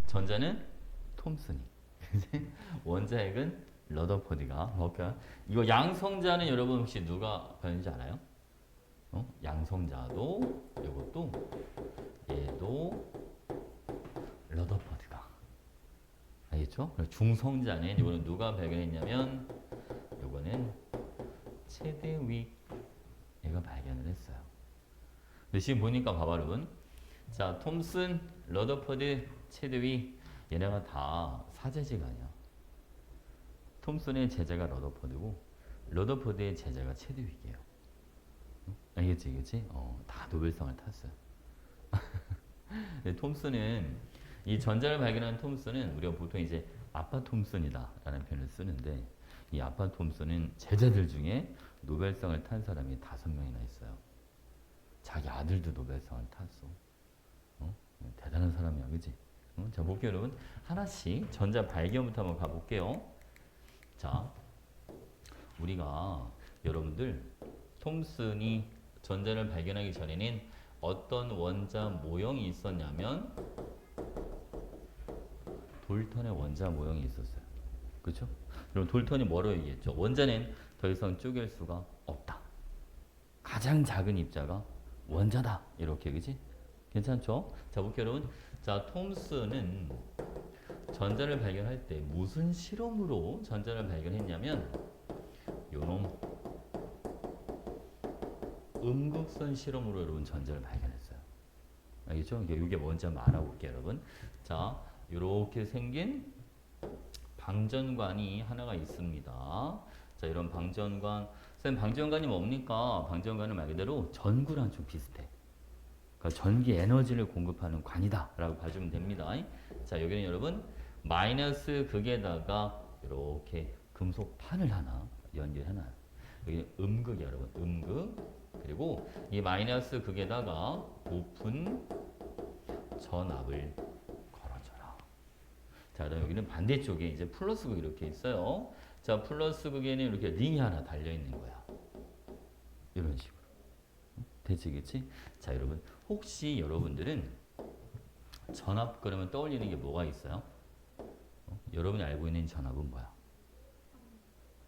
전자는 톰슨이. 원자핵은 러더포드가. 볼까요? 이거 양성자는 여러분 혹시 누가 변인지 알아요? 양성자도 이것도 얘도 러더포드가. 알겠죠? 중성자는 이거는 누가 발견했냐면 이거는 체드윅 얘가 발견을 했어요. 근데 지금 보니까 봐봐 여러분. 자, 톰슨, 러더퍼드, 체드윅 얘네가 다 사제지간이야. 톰슨의 제자가 러더퍼드고 러더퍼드의 제자가 체드윅이에요. 알겠지, 알겠지? 다 노벨상을 탔어요. 톰슨은 이 전자를 발견한 톰슨은 우리가 보통 이제 아빠 톰슨이다라는 표현을 쓰는데 이 아빠 톰슨은 제자들 중에 노벨상을 탄 사람이 5명이나 있어요. 자기 아들도 노벨상을 탔어. 대단한 사람이야, 그지? 자, 볼게요, 여러분. 하나씩 전자 발견부터 한번 가볼게요. 자, 우리가 여러분들 톰슨이 전자를 발견하기 전에는 어떤 원자 모형이 있었냐면 돌턴의 원자 모형이 있었어요. 그렇죠? 그럼 돌턴이 뭐로 얘기했죠? 원자는 더 이상 쪼갤 수가 없다. 가장 작은 입자가 원자다. 이렇게, 그지? 괜찮죠? 자, 볼게요, 여러분. 자, 톰슨은 전자를 발견할 때 무슨 실험으로 전자를 발견했냐면 요놈 음극선 실험으로 여러분 전자를 발견했어요. 알겠죠? 이게 뭔지 한번 알아볼게요, 여러분. 자, 이렇게 생긴 방전관이 하나가 있습니다. 자, 이런 방전관. 선생님, 방전관이 뭡니까? 방전관은 말 그대로 전구랑 좀 비슷해. 그러니까 전기 에너지를 공급하는 관이다 라고 봐주면 됩니다. 자, 여기는 여러분 마이너스 극에다가 이렇게 금속판을 하나 연결해놔요. 여기 음극이야, 여러분. 음극. 그리고 이 마이너스 극에다가 오픈 전압을 걸어줘라. 자, 그다음 여기는 반대쪽에 이제 플러스 극 이렇게 있어요. 자, 플러스 극에는 이렇게 링이 하나 달려 있는 거야. 이런 식으로. 되지겠지? 자, 여러분 혹시 여러분들은 전압 그러면 떠올리는 게 뭐가 있어요? 여러분이 알고 있는 전압은 뭐야?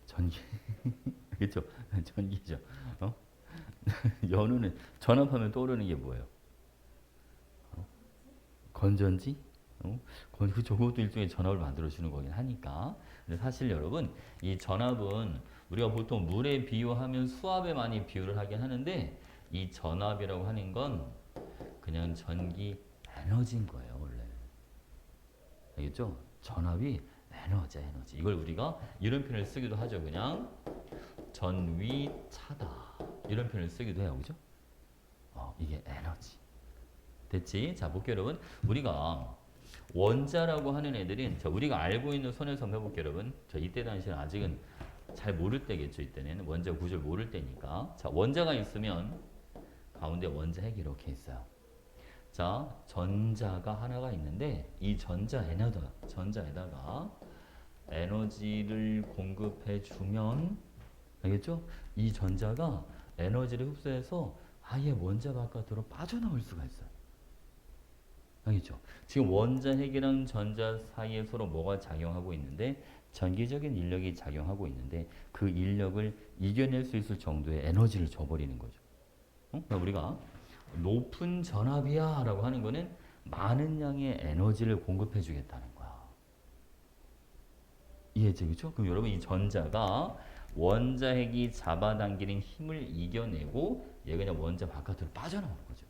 전기. 그렇죠? 전기죠. 연우는 전압하면 떠오르는 게 뭐예요? 건전지? 그쵸. 그것도 일종의 전압을 만들어주는 거긴 하니까. 근데 사실 여러분, 이 전압은 우리가 보통 물에 비유하면 수압에 많이 비유를 하긴 하는데, 이 전압이라고 하는 건 그냥 전기 에너지인 거예요, 원래. 알겠죠? 전압이 에너지야, 에너지. 이걸 우리가 이런 표현을 쓰기도 하죠. 그냥 전위차다. 이런 표현을 쓰기도 해요. 그죠? 이게 에너지. 됐지? 자, 볼게요, 여러분. 우리가 원자라고 하는 애들은, 자, 우리가 알고 있는 손에서 한번 해볼게요, 여러분. 자, 이때 당시는 아직은 잘 모를 때겠죠, 이때는. 원자 구조를 모를 때니까. 자, 원자가 있으면 가운데 원자핵이 이렇게 있어요. 자, 전자가 하나가 있는데, 이 전자에다가 에너지를 공급해주면, 알겠죠? 이 전자가 에너지를 흡수해서 아예 원자 바깥으로 빠져나올 수가 있어요. 알겠죠? 지금 원자핵이랑 전자 사이에 서로 뭐가 작용하고 있는데 전기적인 인력이 작용하고 있는데 그 인력을 이겨낼 수 있을 정도의 에너지를 줘버리는 거죠. 그러니까 우리가 높은 전압이야 라고 하는 거는 많은 양의 에너지를 공급해 주겠다는 거야. 이해했죠? 그렇죠? 그럼 여러분 이 전자가 원자핵이 잡아당기는 힘을 이겨내고 얘가 그냥 원자 바깥으로 빠져나오는 거죠.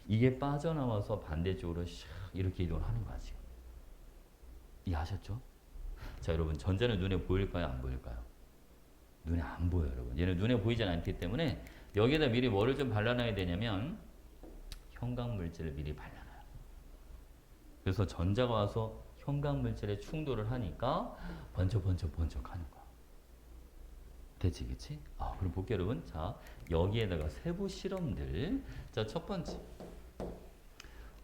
이게 빠져나와서 반대쪽으로 샥 이렇게 이동을 하는 거야 지금. 이해하셨죠? 자, 여러분 전자는 눈에 보일까요? 안 보일까요? 눈에 안 보여요, 여러분. 얘는 눈에 보이지 않기 때문에 여기에다 미리 뭐를 좀 발라놔야 되냐면 형광물질을 미리 발라놔요. 그래서 전자가 와서 형광물질에 충돌을 하니까 번쩍번쩍 하는 거야. 됐지, 그치? 그럼 볼게요, 여러분. 자, 여기에다가 세부 실험들. 자, 첫 번째.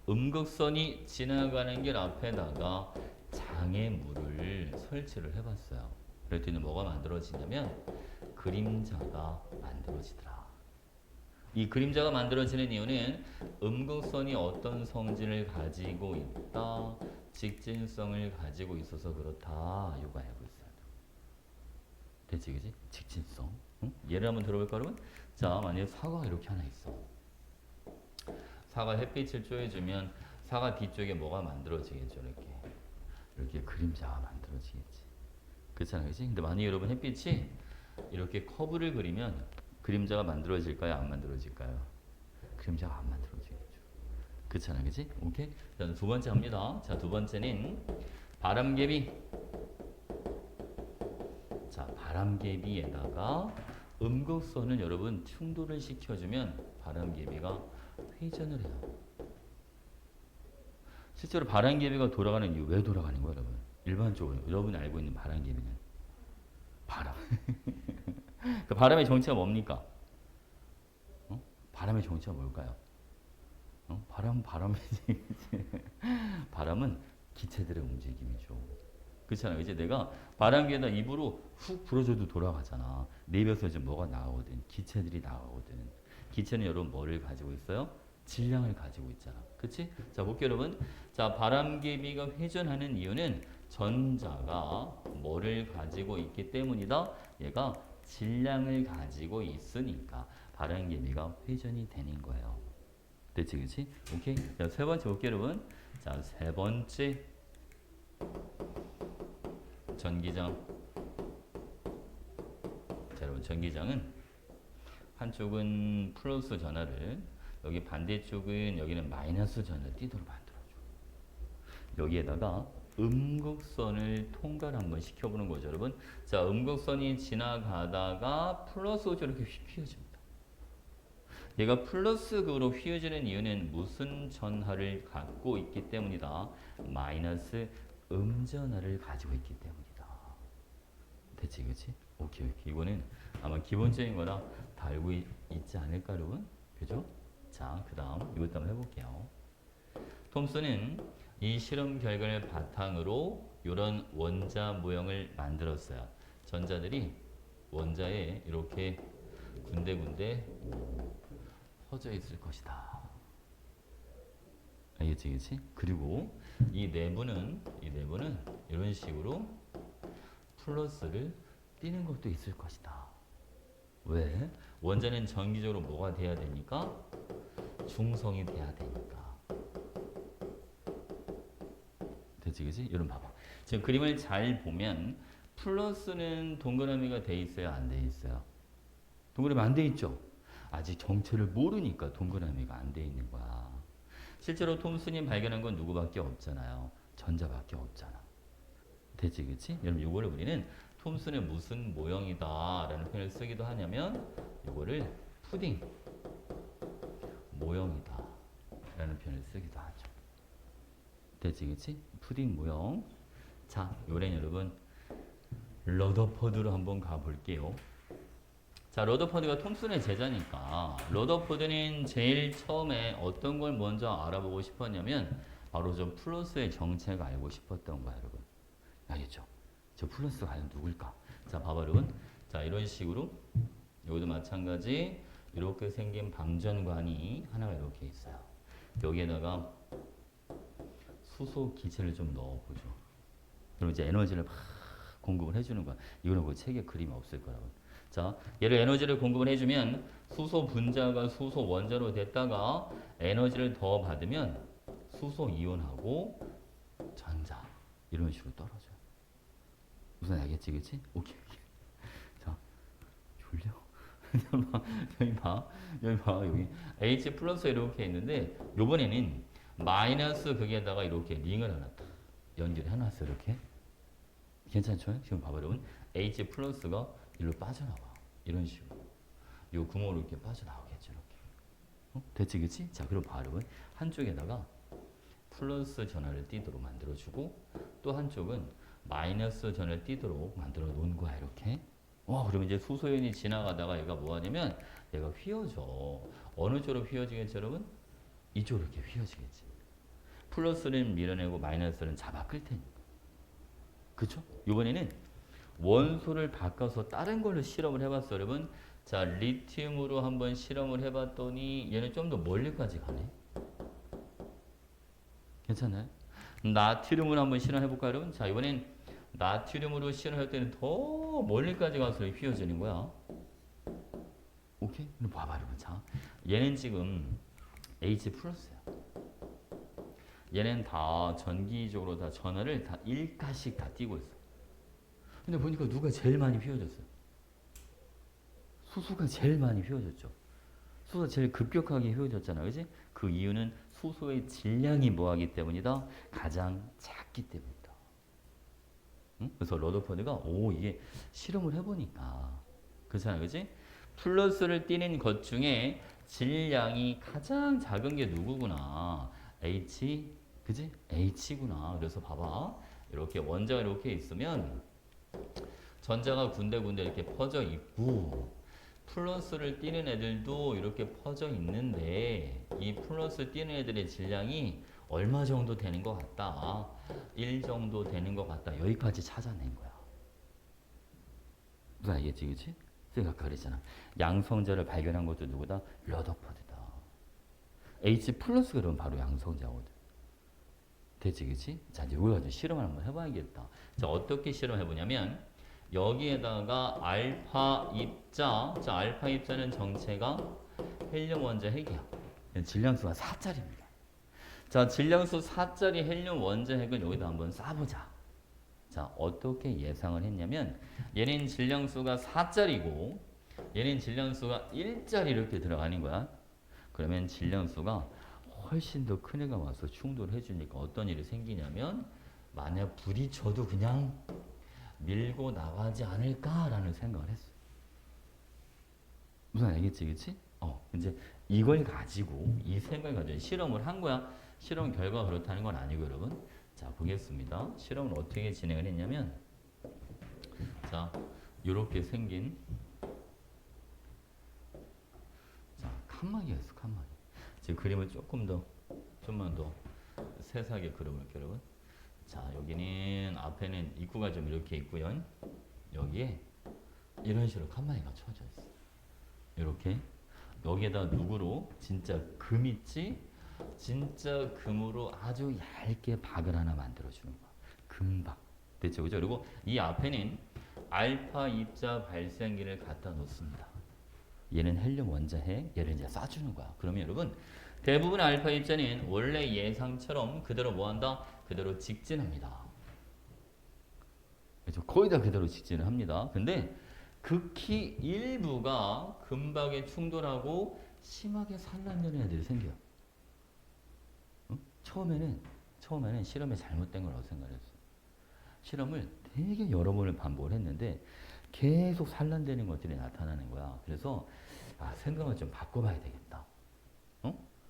음극선이 지나가는 길 앞에다가 장애물을 설치를 해봤어요. 그랬더니 뭐가 만들어지냐면 그림자가 만들어지더라. 이 그림자가 만들어지는 이유는 음극선이 어떤 성질을 가지고 있다, 직진성을 가지고 있어서 그렇다. 이거 알고 있어야 돼. 됐지, 그지? 직진성. 응? 예를 한번 들어볼까, 여러분? 자, 만약에 사과가 이렇게 하나 있어. 사과 햇빛을 쬐어주면 사과 뒤쪽에 뭐가 만들어지겠죠, 이렇게. 이렇게 그림자가 만들어지겠지. 그렇잖아요, 그지? 근데 만약에 여러분 햇빛이 이렇게 커브를 그리면 그림자가 만들어질까요? 안 만들어질까요? 그림자가 안 만들어지겠죠. 그렇잖아요, 그지? 오케이? 자, 두 번째 합니다. 자, 두 번째는 바람개비. 자, 바람개비에다가 음극선을 여러분 충돌을 시켜주면 바람개비가 회전을 해요. 실제로 바람개비가 돌아가는 이유 왜 돌아가는 거예요, 여러분? 일반적으로 여러분이 알고 있는 바람개비는 바람. 그 바람의 정체가 뭡니까? 어? 바람의 정체가 뭘까요? 어? 바람이지. 바람은 기체들의 움직임이죠. 그렇잖아요. 이제 내가 바람개에다 입으로 훅 불어줘도 돌아가잖아. 내 입에서 이제 뭐가 나오거든. 기체들이 나오거든. 기체는 여러분 뭐를 가지고 있어요? 질량을 가지고 있잖아. 그치? 자, 볼게요, 여러분. 자, 바람개비가 회전하는 이유는 전자가 뭐를 가지고 있기 때문이다. 얘가 질량을 가지고 있으니까 바람개비가 회전이 되는 거예요. 됐지, 그치? 오케이? 자, 세 번째 볼게요, 여러분. 자, 세 번째. 전기장. 자, 여러분, 전기장은 한쪽은 플러스 전하를, 여기 반대쪽은 여기는 마이너스 전하를 띠도록 만들어줘. 여기에다가 음극선을 통과를 한번 시켜보는 거죠, 여러분. 자, 음극선이 지나가다가 플러스 저렇게 휘어집니다. 얘가 플러스 극으로 휘어지는 이유는 무슨 전하를 갖고 있기 때문이다. 마이너스 음전하를 가지고 있기 때문이다. 됐지, 그치? 오케이, 오케이. 이거는 아마 기본적인 거라 다 알고 있지 않을까, 여러분? 그죠? 자, 그 다음 이것도 한번 해볼게요. 톰슨은 이 실험 결과를 바탕으로 이런 원자 모형을 만들었어요. 전자들이 원자에 이렇게 군데군데 퍼져 있을 것이다. 알겠지, 그치? 그리고 이 내부는 이런 식으로 플러스를 띄는 것도 있을 것이다. 왜? 원자는 정기적으로 뭐가 돼야 되니까? 중성이 돼야 되니까. 됐지, 그치? 여러분 봐봐. 지금 그림을 잘 보면 플러스는 동그라미가 돼 있어요, 안 돼 있어요? 동그라미 안 돼 있죠? 아직 정체를 모르니까 동그라미가 안 돼 있는 거야. 실제로 톰슨이 발견한 건 누구밖에 없잖아요. 전자밖에 없잖아. 됐지, 그치? 여러분, 이거를 우리는 톰슨의 무슨 모형이다 라는 표현을 쓰기도 하냐면, 이거를 푸딩 모형이다 라는 표현을 쓰기도 하죠. 됐지, 그치? 푸딩 모형. 자, 요래는 여러분, 러더퍼드로 한번 가볼게요. 자, 러더퍼드가 톰슨의 제자니까, 러더퍼드는 제일 처음에 어떤 걸 먼저 알아보고 싶었냐면, 바로 저 플러스의 정체가 알고 싶었던 거야, 여러분. 알겠죠? 저 플러스가 과연 누굴까? 자, 봐봐, 여러분. 자, 이런 식으로, 여기도 마찬가지, 이렇게 생긴 방전관이 하나가 이렇게 있어요. 여기에다가 수소 기체를 좀 넣어보죠. 그럼 이제 에너지를 막 공급을 해주는 거야. 이거는 그 책에 그림이 없을 거라고. 자, 얘를 에너지를 공급을 해주면 수소 분자가 수소 원자로 됐다가 에너지를 더 받으면 수소 이온하고 전자 이런 식으로 떨어져요. 무슨 알겠지, 그치? 오케이, 오케이. 자, 졸려? 여기 봐, 여기 H 플러스 이렇게 있는데 요번에는 마이너스 극에다가 이렇게 링을 하나 딱 연결해놨어, 이렇게. 괜찮죠? 지금 봐봐, 여러분. H 플러스가 일로 빠져나와. 이런 식으로. 요 구멍으로 이렇게 빠져나오겠죠, 이렇게. 어? 됐지, 그치? 자, 그럼 봐, 여러분. 한쪽에다가 플러스 전하를 띄도록 만들어주고, 또 한쪽은 마이너스 전하를 띄도록 만들어 놓은 거야, 이렇게. 그러면 이제 수소연이 지나가다가 얘가 뭐 하냐면, 얘가 휘어져. 어느 쪽으로 휘어지겠죠, 여러분? 이쪽으로 이렇게 휘어지겠지. 플러스는 밀어내고 마이너스는 잡아 끌 테니까. 그쵸? 이번에는 원소를 바꿔서 다른 걸로 실험을 해봤어요, 여러분. 자, 리튬으로 한번 실험을 해봤더니 얘는 좀 더 멀리까지 가네. 괜찮아요? 나트륨으로 한번 실험해볼까요, 여러분? 자, 이번엔 나트륨으로 실험할 때는 더 멀리까지 가서 휘어지는 거야. 오케이? 그럼 봐봐, 여러분. 자, 얘는 지금 H 플러스야. 얘는 다 전기적으로 다 전하를 다 1가씩 다 띄고 있어. 근데 보니까 누가 제일 많이 휘어졌어? 수소가 제일 많이 휘어졌죠. 수소가 제일 급격하게 휘어졌잖아. 그지? 그 이유는 수소의 질량이 뭐하기 때문이다? 가장 작기 때문이다. 응? 그래서 러더퍼드가 이게 실험을 해보니까 그렇잖아. 그지? 플러스를 띄는 것 중에 질량이 가장 작은 게 누구구나? H, 그지? H구나. 그래서 봐봐. 이렇게 원자가 이렇게 있으면 전자가 군데군데 이렇게 퍼져 있고 플러스를 띄는 애들도 이렇게 퍼져 있는데 이 플러스 띄는 애들의 질량이 얼마 정도 되는 것 같다. 1 정도 되는 것 같다. 여기까지 찾아낸 거야. 무슨 알겠지, 그치? 내가 아까 그랬잖아. 양성자를 발견한 것도 누구다? 러더퍼드다. H 플러스가 그러면 바로 양성자거든. 됐지, 그치? 자, 이제 이걸 가지고 실험을 한번 해봐야겠다. 자, 어떻게 실험해보냐면 여기에다가 알파 입자, 자, 알파 입자는 정체가 헬륨 원자 핵이야. 질량수가 4짜리입니다. 자, 질량수 4짜리 헬륨 원자 핵을 여기다 한번 쏴보자. 자, 어떻게 예상을 했냐면 얘는 질량수가 4짜리고 얘는 질량수가 1짜리 이렇게 들어가는 거야. 그러면 질량수가 훨씬 더 큰 애가 와서 충돌을 해주니까 어떤 일이 생기냐면 만약 부딪혀도 그냥 밀고 나가지 않을까라는 생각을 했어. 무슨 알겠지, 그치? 이제 이걸 가지고 이 생각을 가지고 실험을 한 거야. 실험 결과가 그렇다는 건 아니고 여러분. 자, 보겠습니다. 실험을 어떻게 진행을 했냐면 자, 요렇게 생긴 자, 칸막이였어, 칸막이. 지금 그림을 좀만 더 세세하게 그려볼게요, 여러분. 자, 여기는 앞에는 입구가 좀 이렇게 있고요. 여기에 이런 식으로 칸막이가 쳐져 있어. 이렇게 여기에다 누구로 진짜 금 있지? 진짜 금으로 아주 얇게 박을 하나 만들어 주는 거야. 금박. 됐죠, 그죠? 그리고 이 앞에는 알파 입자 발생기를 갖다 놓습니다. 얘는 헬륨 원자핵, 얘를 이제 쏴주는 거야. 그러면 여러분 대부분 알파 입자는 원래 예상처럼 그대로 뭐한다? 그대로 직진합니다. 그렇죠? 거의 다 그대로 직진을 합니다. 근데 극히 일부가 금박에 충돌하고 심하게 산란되는 애들이 생겨요. 응? 처음에는 실험이 잘못된 거라고 생각했어. 실험을 되게 여러 번을 반복을 했는데 계속 산란되는 것들이 나타나는 거야. 그래서 생각을 좀 바꿔봐야 되겠다.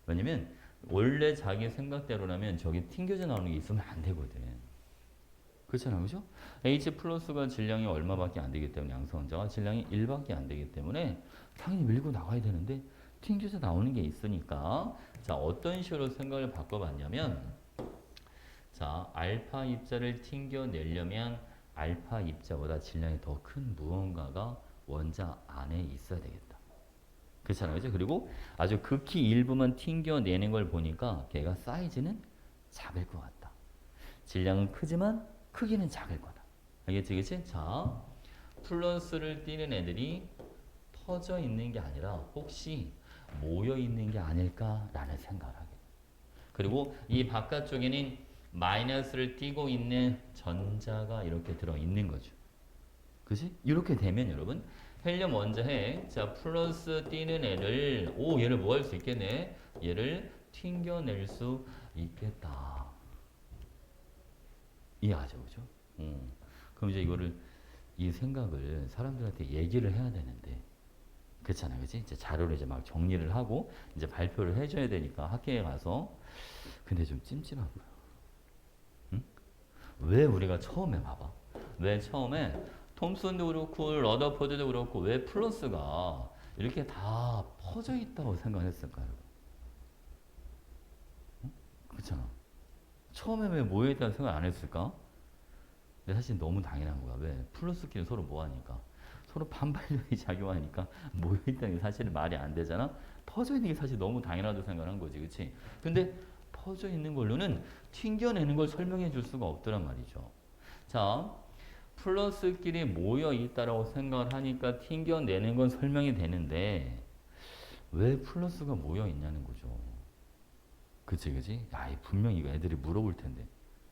왜냐면 원래 자기 생각대로라면 저기 튕겨져 나오는 게 있으면 안 되거든. 그렇잖아, 그죠? H 플러스가 질량이 얼마밖에 안 되기 때문에 양성자가 질량이 1밖에 안 되기 때문에 당연히 밀고 나가야 되는데 튕겨져 나오는 게 있으니까 자, 어떤 식으로 생각을 바꿔봤냐면 자, 알파 입자를 튕겨내려면 알파 입자보다 질량이 더 큰 무언가가 원자 안에 있어야 되겠다. 그렇잖아요, 그죠? 그리고 아주 극히 일부만 튕겨내는 걸 보니까 걔가 사이즈는 작을 것 같다. 질량은 크지만 크기는 작을 거다. 알겠지, 그치? 자, 플러스를 띄는 애들이 퍼져 있는 게 아니라 혹시 모여 있는 게 아닐까라는 생각을 하게. 그리고 이 바깥쪽에는 마이너스를 띄고 있는 전자가 이렇게 들어 있는 거죠. 그치? 이렇게 되면 여러분 헬륨 원자핵 자 플러스 띄는 애를 얘를 뭐 할 수 있겠네? 얘를 튕겨낼 수 있겠다. 이해하죠, 그죠? 그럼 이제 이 생각을 사람들한테 얘기를 해야 되는데, 그렇잖아요, 그지? 이제 자료를 이제 막 정리를 하고, 이제 발표를 해줘야 되니까 학교에 가서, 근데 좀 찜찜한 거야. 응? 왜 우리가 처음에 봐봐. 왜 처음에 톰슨도 그렇고, 러더퍼드도 그렇고, 왜 플러스가 이렇게 다 퍼져 있다고 생각했을까요? 응? 그렇잖아. 처음에 왜 모여있다는 생각 안 했을까? 근데 사실 너무 당연한 거야. 왜? 플러스끼리 서로 뭐 하니까? 서로 반발력이 작용하니까 모여있다는 게 사실은 말이 안 되잖아. 퍼져 있는 게 사실 너무 당연하다고 생각한 거지, 그치? 근데 퍼져 있는 걸로는 튕겨내는 걸 설명해 줄 수가 없더란 말이죠. 자, 플러스끼리 모여 있다라고 생각을 하니까 튕겨내는 건 설명이 되는데 왜 플러스가 모여 있냐는 거죠. 그치, 그치? 야, 분명히 이거 애들이 물어볼 텐데.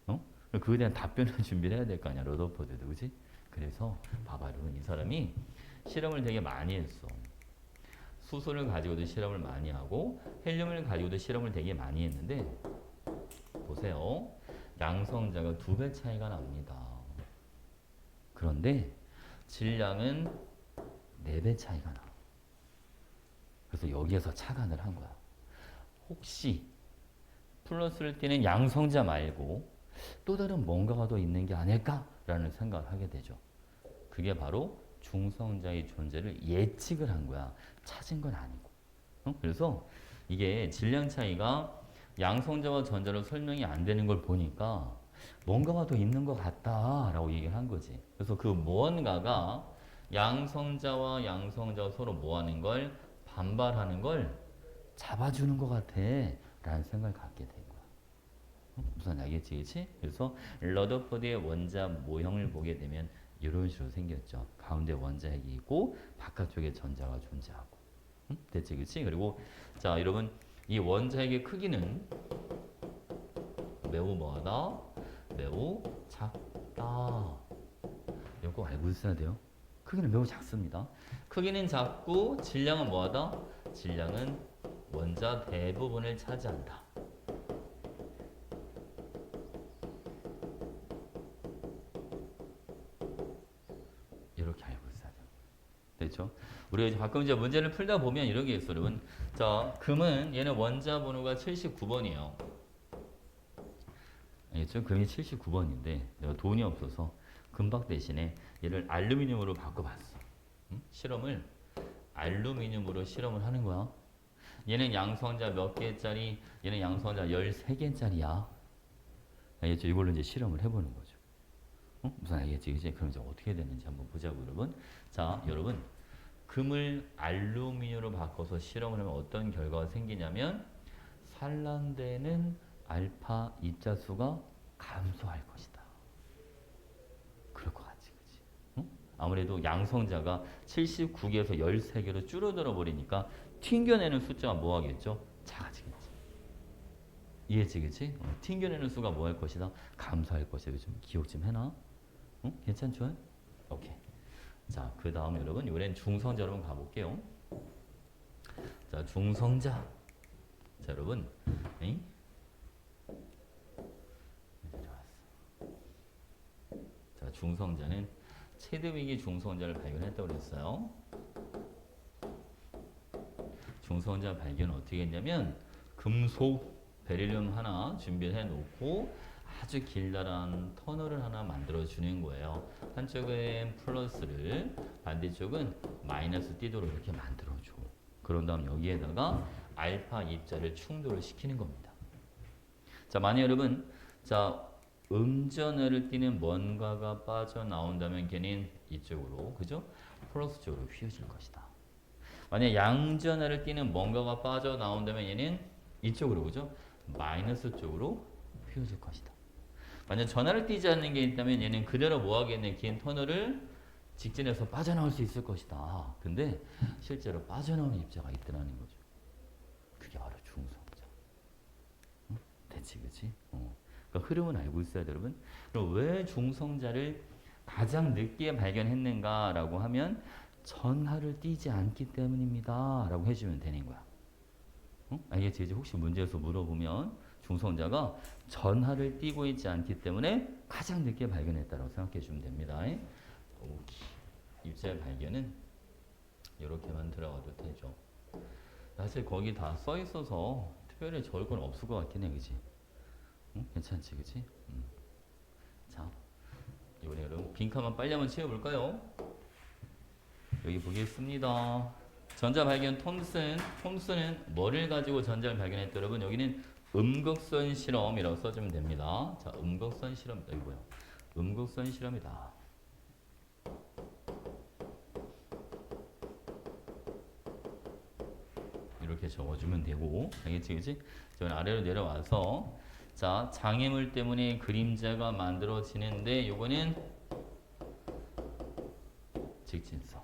어? 그거에 대한 답변을 준비를 해야 될 거 아니야, 러더퍼드도, 그치? 그래서 봐봐, 여러분, 이 사람이 실험을 되게 많이 했어. 수소를 가지고도 실험을 많이 하고 헬륨을 가지고도 실험을 되게 많이 했는데 보세요. 양성자가 2배 차이가 납니다. 그런데 질량은 4배 차이가 나. 그래서 여기에서 착안을 한 거야. 혹시 플러스를 띠는 양성자 말고 또 다른 뭔가가 더 있는 게 아닐까라는 생각을 하게 되죠. 그게 바로 중성자의 존재를 예측을 한 거야. 찾은 건 아니고. 그래서 이게 질량 차이가 양성자와 전자로 설명이 안 되는 걸 보니까 뭔가가 더 있는 것 같다라고 얘기를 한 거지. 그래서 그 무언가가 양성자와 양성자가 서로 뭐하는 걸 반발하는 걸 잡아주는 것 같아 라는 생각을 갖게 된 거야. 무슨 알겠지, 그치? 그래서 러더포드의 원자 모형을 보게 되면 이런 식으로 생겼죠. 가운데 원자핵이 있고 바깥쪽에 전자가 존재하고. 됐지, 그치? 그리고 자, 여러분 이 원자핵의 크기는 매우 뭐하다? 매우 작다. 이거 꼭 알고 있어야 돼요. 크기는 매우 작습니다. 크기는 작고 질량은 뭐하다? 질량은 원자 대부분을 차지한다. 이렇게 알고 있어야 돼요. 됐죠? 우리가 가끔 이제 문제를 풀다 보면 이런 게 있어요, 여러분. 자, 금은 얘는 원자 번호가 79번이에요. 알겠죠? 금이 79번인데 내가 돈이 없어서 금박 대신에 얘를 알루미늄으로 바꿔봤어. 실험을 알루미늄으로 실험을 하는 거야. 얘는 양성자 몇 개짜리? 얘는 양성자 13개짜리야. 알겠죠? 이걸로 이제 실험을 해보는 거죠. 무슨 알겠지? 그치? 그럼 이제 어떻게 되는지 한번 보자고, 여러분. 자, 여러분. 금을 알루미늄으로 바꿔서 실험을 하면 어떤 결과가 생기냐면 산란되는 알파 입자수가 감소할 것이다. 그럴 것 같지, 그치? 아무래도 양성자가 79개에서 13개로 줄어들어 버리니까 튕겨내는 숫자가 뭐 하겠죠? 작아지겠지. 이해지, 그치? 튕겨내는 수가 뭐 할 것이다? 감소할 것이다. 좀 기억 좀 해놔. 괜찮죠? 오케이. 자, 그 다음 여러분, 이번엔 중성자 여러분 가볼게요. 자, 중성자. 자, 여러분. 에이? 자, 중성자는 체드윅이 중성자를 발견했다고 그랬어요. 중성자 발견은 어떻게 했냐면 금속 베릴륨 하나 준비해 놓고 아주 길다란 터널을 하나 만들어 주는 거예요. 한쪽은 플러스를 반대쪽은 마이너스 띠도록 이렇게 만들어 줘. 그런 다음 여기에다가 알파 입자를 충돌을 시키는 겁니다. 자, 만약 여러분 자 음전하를 띠는 뭔가가 빠져나온다면 걔는 이쪽으로, 그죠? 플러스 쪽으로 휘어질 것이다. 만약 양전하를 띠는 뭔가가 빠져나온다면 얘는 이쪽으로, 그죠? 마이너스 쪽으로 휘어질 것이다. 만약 전하를 띠지 않는 게 있다면 얘는 그대로 뭐 하겠네? 긴 터널을 직진해서 빠져나올 수 있을 것이다. 근데 실제로 빠져나오는 입자가 있더라는 거죠. 그게 바로 중성자. 됐지, 그치? 그러니까 흐름은 알고 있어야 돼, 여러분. 그럼 왜 중성자를 가장 늦게 발견했는가라고 하면 전하를 띠지 않기 때문입니다. 라고 해주면 되는 거야. 알겠지? 이제 혹시 문제에서 물어보면 중성자가 전하를 띠고 있지 않기 때문에 가장 늦게 발견했다고 생각해 주면 됩니다. 입자의 발견은 이렇게만 들어가도 되죠. 사실 거기 다 써 있어서 특별히 적을 건 없을 것 같긴 해, 그치? 괜찮지, 그치? 자, 이번에 여러분 빈칸만 빨리 한번 채워볼까요? 여기 보겠습니다. 전자 발견 톰슨은 뭐를 가지고 전자를 발견했다, 여러분? 여기는 음극선 실험이라고 써주면 됩니다. 자, 음극선 실험, 여기 뭐야? 음극선 실험이다. 적어주면 되고, 알겠지, 그지? 자, 아래로 내려와서, 자, 장애물 때문에 그림자가 만들어지는데, 요거는 직진성.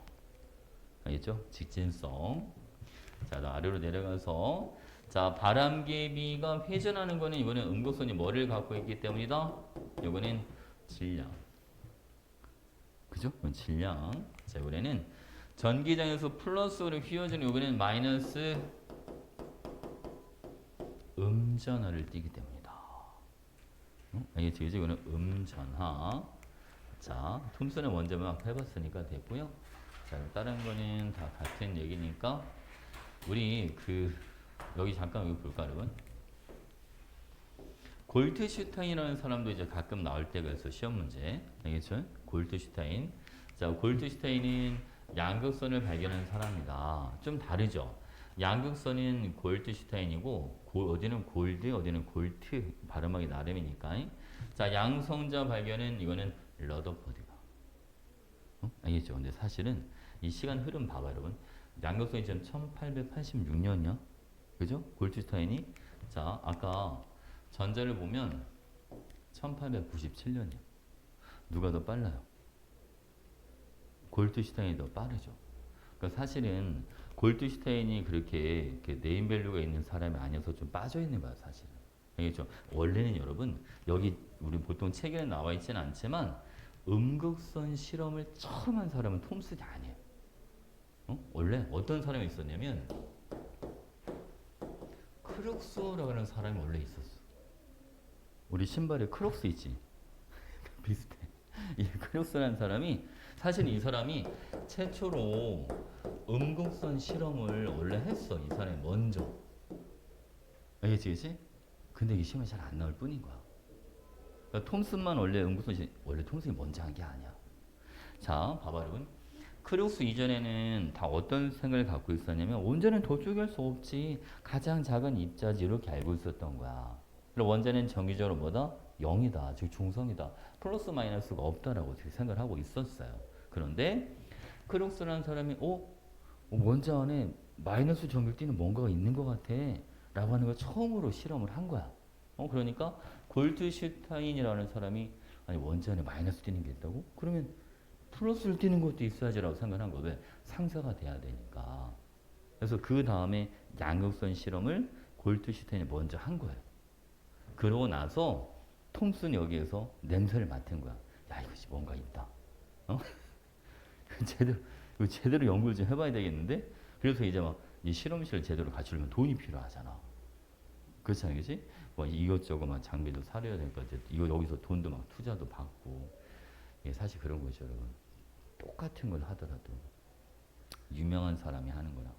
알겠죠? 직진성. 자, 아래로 내려가서, 자, 바람개비가 회전하는 거는 이거는 음극선이 뭐를 갖고 있기 때문이다? 요거는 질량. 그죠? 이건 질량. 자, 이번에는 전기장에서 플러스로 휘어지는 요거는 마이너스 음전하를 띠기 때문이다. 알겠죠? 이거는 음전하. 자, 톰슨의 원점을 해봤으니까 됐고요. 자, 다른 거는 다 같은 얘기니까 우리 여기 잠깐 여기 볼까 여러분? 골트슈타인이라는 사람도 이제 가끔 나올 때가 있어 시험 문제. 알겠죠? 골트슈타인. 자, 골트슈타인은 양극선을 발견한 사람이다. 좀 다르죠? 양극선은 골트슈타인이고 어디는 골드, 어디는 골트 발음하기 나름이니까. 자, 양성자 발견은 이거는 러더포드가. 알겠죠? 근데 사실은 이 시간 흐름 봐봐 여러분. 양극선이 지금 1886년이야. 그죠? 골트슈타인이. 자, 아까 전자를 보면 1897년이야. 누가 더 빨라요? 골트슈타인이 더 빠르죠. 그러니까 사실은 골트슈타인이 그렇게 네임밸류가 있는 사람이 아니어서 좀 빠져 있는 거야, 사실은. 알겠죠? 원래는 여러분, 여기 우리 보통 책에는 나와 있지는 않지만 음극선 실험을 처음 한 사람은 톰슨이 아니에요. 원래 어떤 사람이 있었냐면 크룩스라고 하는 사람이 원래 있었어. 우리 신발에 크록스 있지? 비슷해. 이 크룩스라는 사람이 사실 이 사람이 최초로 음극선 실험을 원래 했어. 이 사람이 먼저. 알겠지, 그치? 근데 이 시험에 잘 안 나올 뿐인 거야. 그러니까 톰슨만 원래 원래 톰슨이 먼저 한 게 아니야. 자, 봐봐 여러분. 크룩스 이전에는 다 어떤 생각을 갖고 있었냐면 원자는 더 쪼갤 수 없지. 가장 작은 입자지 이렇게 알고 있었던 거야. 그리고 원자는 정기적으로 뭐다? 0이다. 즉 중성이다. 플러스 마이너스가 없다라고 생각을 하고 있었어요. 그런데 크룩스라는 사람이 원자 안에 마이너스 전기를 띠는 뭔가가 있는 것 같아 라고 하는 걸 처음으로 실험을 한 거야. 그러니까 골트슈타인이라는 사람이 아니 원자 안에 마이너스 띠는 게 있다고? 그러면 플러스를 띠는 것도 있어야지라고 생각한 거. 왜? 상쇄가 돼야 되니까. 그래서 그 다음에 양극선 실험을 골트슈타인이 먼저 한 거예요. 그러고 나서 톰슨 여기에서 냄새를 맡은 거야. 야, 이것이 뭔가 있다. 제대로 연구를 좀 해봐야 되겠는데? 그래서 이제 막 이 실험실 제대로 갖추려면 돈이 필요하잖아. 그렇잖아, 그지? 뭐 이것저것 막 장비도 사려야 되니까 이거 여기서 돈도 막 투자도 받고. 이게 사실 그런 거죠, 여러분. 똑같은 걸 하더라도 유명한 사람이 하는 거랑,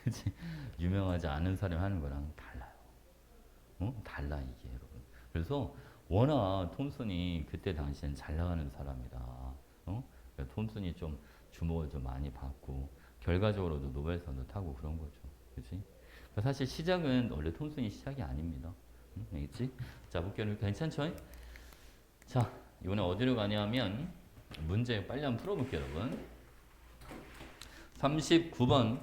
그치? 유명하지 않은 사람이 하는 거랑 달라요. 달라 이게 여러분. 그래서 워낙 톰슨이 그때 당시엔 잘 나가는 사람이다. 그러니까 톰슨이 좀 주목을 좀 많이 받고 결과적으로도 노벨상도 타고 그런 거죠. 그렇지? 그러니까 사실 시작은 원래 톰슨이 시작이 아닙니다. 알겠지? 자, 볼게요. 괜찮죠? 자, 이번에 어디로 가냐면 문제 빨리 한번 풀어볼게요, 여러분. 39번.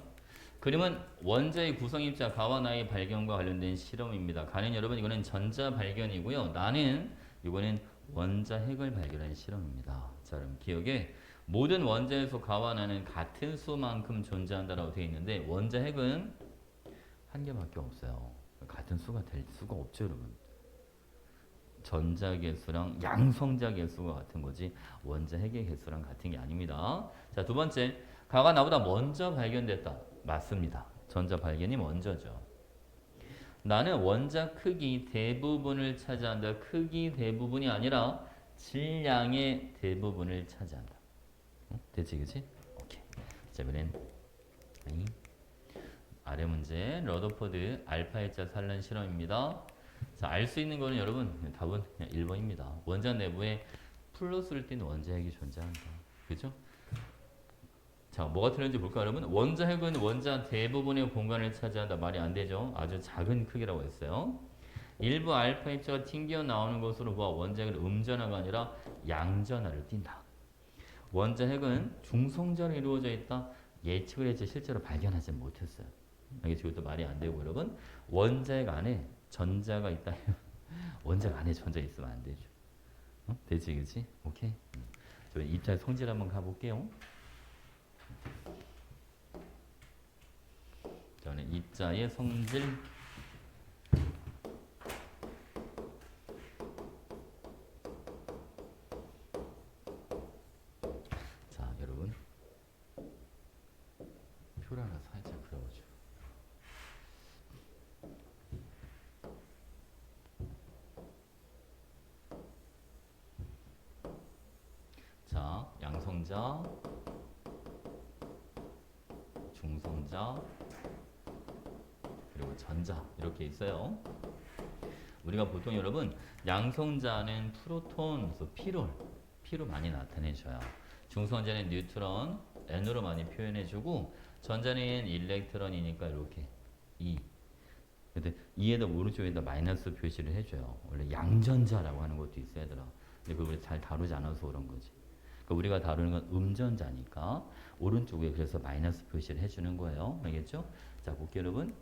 그림은 원자의 구성입자 가와 나의 발견과 관련된 실험입니다. 가는 여러분 이거는 전자 발견이고요. 나는 이거는 원자 핵을 발견한 실험입니다. 자, 그럼 기억에 모든 원자에서 가와 나는 같은 수만큼 존재한다라고 되어 있는데 원자 핵은 한 개밖에 없어요. 같은 수가 될 수가 없죠, 여러분. 전자 개수랑 양성자 개수가 같은 거지 원자 핵의 개수랑 같은 게 아닙니다. 자, 두 번째. 가가 나보다 먼저 발견됐다. 맞습니다. 전자 발견이 먼저죠. 나는 원자 크기 대부분을 차지한다. 크기 대부분이 아니라 질량의 대부분을 차지한다. 됐지, 그치? 오케이. 자, 이번엔 아래 문제 러더포드 알파 입자 산란 실험입니다. 자, 알 수 있는 거는 여러분 답은 그냥 1번입니다. 원자 내부에 플러스를 띤 원자 핵이 존재한다. 그죠? 자, 뭐가 틀렸는지 볼까요, 여러분? 원자 핵은 원자 대부분의 공간을 차지한다. 말이 안 되죠. 아주 작은 크기라고 했어요. 일부 알파 입자가 튕겨 나오는 것으로 보아 원자 핵은 음전하가 아니라 양전하를 띈다. 원자 핵은 중성자로 이루어져 있다. 예측을 했지 실제로 발견하지 못했어요. 알겠죠? 이것도 말이 안 되고 여러분 원자핵 안에 전자가 있다. 원자핵 안에 전자 있으면 안 되죠. 되지, 그치? 오케이. 저 입자의 성질 한번 가볼게요. 저는 입자의 성질. 자, 여러분 표를 하나 살짝 그려보죠. 자, 양성자, 중성자, 그리고 전자 이렇게 있어요. 우리가 보통 여러분 양성자는 프로톤, 그래서 P로 많이 나타내줘요. 중성자는 뉴트론, N으로 많이 표현해주고 전자는 일렉트론이니까 이렇게 E. 근데 E에다 오른쪽에다 마이너스 표시를 해줘요. 원래 양전자라고 하는 것도 있어야 되더라. 근데 그걸 잘 다루지 않아서 그런 거지. 그러니까 우리가 다루는 건 음전자니까 오른쪽에 그래서 마이너스 표시를 해주는 거예요. 알겠죠? 자, 볼게요, 여러분.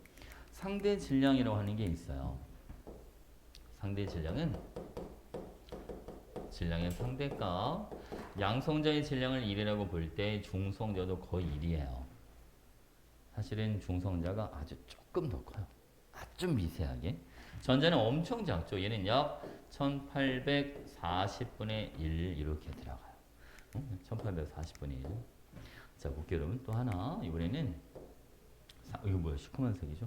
상대 질량이라고 하는 게 있어요. 상대 질량은 질량의 상대값. 양성자의 질량을 1이라고 볼 때 중성자도 거의 1이에요. 사실은 중성자가 아주 조금 더 커요. 아주 미세하게. 전자는 엄청 작죠. 얘는 약 1840분의 1 이렇게 들어가요. 1840분의 1. 자, 볼게요, 여러분. 또 하나. 이번에는 이거 뭐야? 시커먼 색이죠?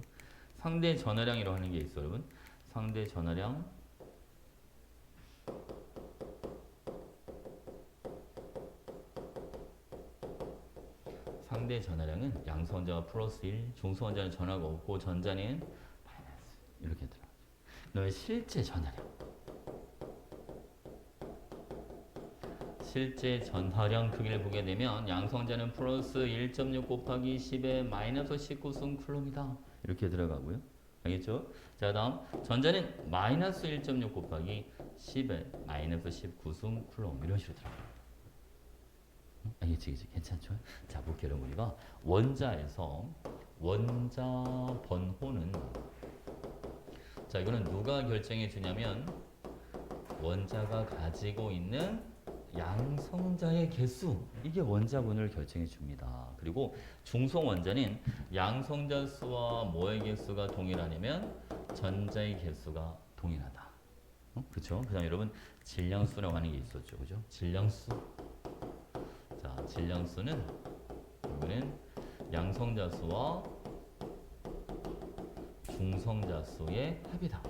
상대 전하량이라고 하는 게 있어요, 여러분. 상대 전하량. 상대 전하량은 양성자가 플러스 1, 중성자는 전하가 없고 전자는 마이너스 이렇게 들어가죠. 너의 실제 전하량. 실제 전하량 크기를 보게 되면 양성자는 플러스 1.6 곱하기 10의 마이너스 19승 쿨롬이다. 이렇게 들어가고요. 알겠죠? 자, 다음 전자는 마이너스 1.6 곱하기 10의 마이너스 19승 쿨롬 이런 식으로 들어가요. 알겠지? 괜찮죠? 자, 볼게요. 여러분 우리가 원자에서 원자 번호는 자, 이거는 누가 결정해 주냐면 원자가 가지고 있는 양성자의 개수, 이게 원자 번호를 결정해 줍니다. 그리고 중성 원자는 양성자 수와 뭐의 개수가 동일하냐면 전자의 개수가 동일하다. 그렇죠? 그다음 여러분 질량수라고 하는 게 있었죠. 그죠? 질량수. 자, 질량수는 여기는 양성자 수와 중성자 수의 합이다.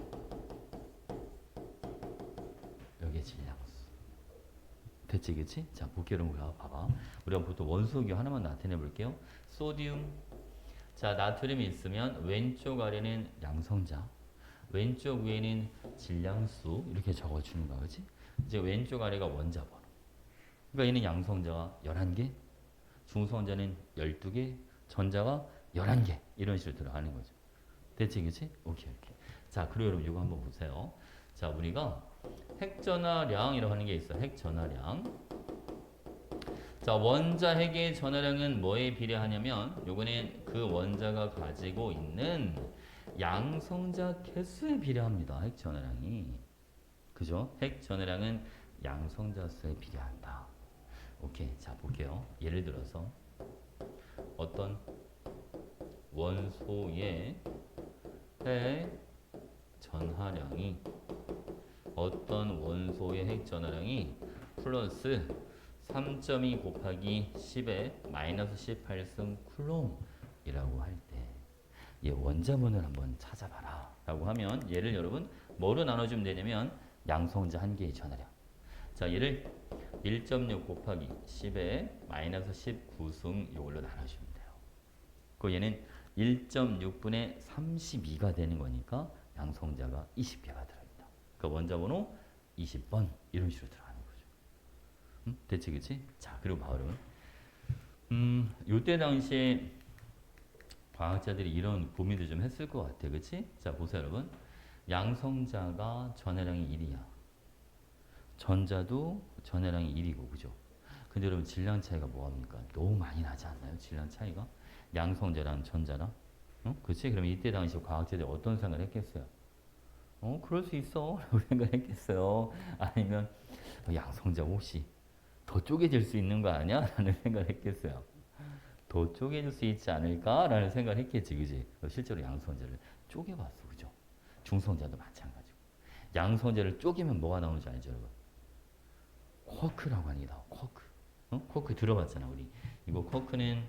여기에 질량수. 됐지, 그치? 자, 볼게요. 우리가 봐봐. 우리가 보통 원소 기호 하나만 나타내 볼게요. 소디움. 자, 나트륨이 있으면 왼쪽 아래는 양성자, 왼쪽 위에는 질량수 이렇게 적어주는 거야, 그치? 이제 왼쪽 아래가 원자 번호. 그러니까 얘는 양성자가 11개, 중성자는 12개, 전자가 11개 이런 식으로 들어가는 거죠. 됐지, 그치? 오케이. 자, 그리고 여러분 이거 한번 보세요. 자, 우리가 핵전하량이라고 하는 게 있어. 핵전하량. 자, 원자 핵의 전하량은 뭐에 비례하냐면 요거는 그 원자가 가지고 있는 양성자 개수에 비례합니다. 핵 전하량이. 그죠? 핵 전하량은 양성자 수에 비례한다. 오케이. 자, 볼게요. 예를 들어서 어떤 원소의 핵 전하량이 어떤 원소의 핵 전하량이 플러스 3.2 곱하기 10의 마이너스 18승 쿨롬이라고 할 때 얘 원자문을 한번 찾아봐라 라고 하면 얘를 여러분 뭐로 나눠주면 되냐면 양성자 한 개의 전하량. 자, 얘를 1.6 곱하기 10의 마이너스 19승 이걸로 나눠주면 돼요. 그 얘는 1.6분의 32가 되는 거니까 양성자가 20개가 들어있다. 그 원자번호 20번 이런 식으로 들어가는 거죠. 됐지, 그치? 자, 그리고 바로 요때 당시에 과학자들이 이런 고민도 좀 했을 것 같아, 그치? 자, 보세요, 여러분. 양성자가 전하량이 1이야. 전자도 전하량이 1이고, 그죠? 근데 여러분 질량 차이가 뭐합니까? 너무 많이 나지 않나요? 질량 차이가? 양성자랑 전자랑? 어? 그치? 그럼 이때 당시 과학자들이 어떤 생각을 했겠어요? 그럴 수 있어. 라고 생각했겠어요. 아니면 양성자 혹시 더 쪼개질 수 있는 거 아니야? 라는 생각을 했겠어요. 더 쪼개질 수 있지 않을까? 라는 생각을 했겠지, 그지? 실제로 양성자를 쪼개봤어, 그죠? 중성자도 마찬가지고. 양성자를 쪼개면 뭐가 나오는지 알죠, 여러분? 쿼크라고 하는 게 나와, 쿼크. 쿼크 들어봤잖아, 우리. 이거 쿼크는,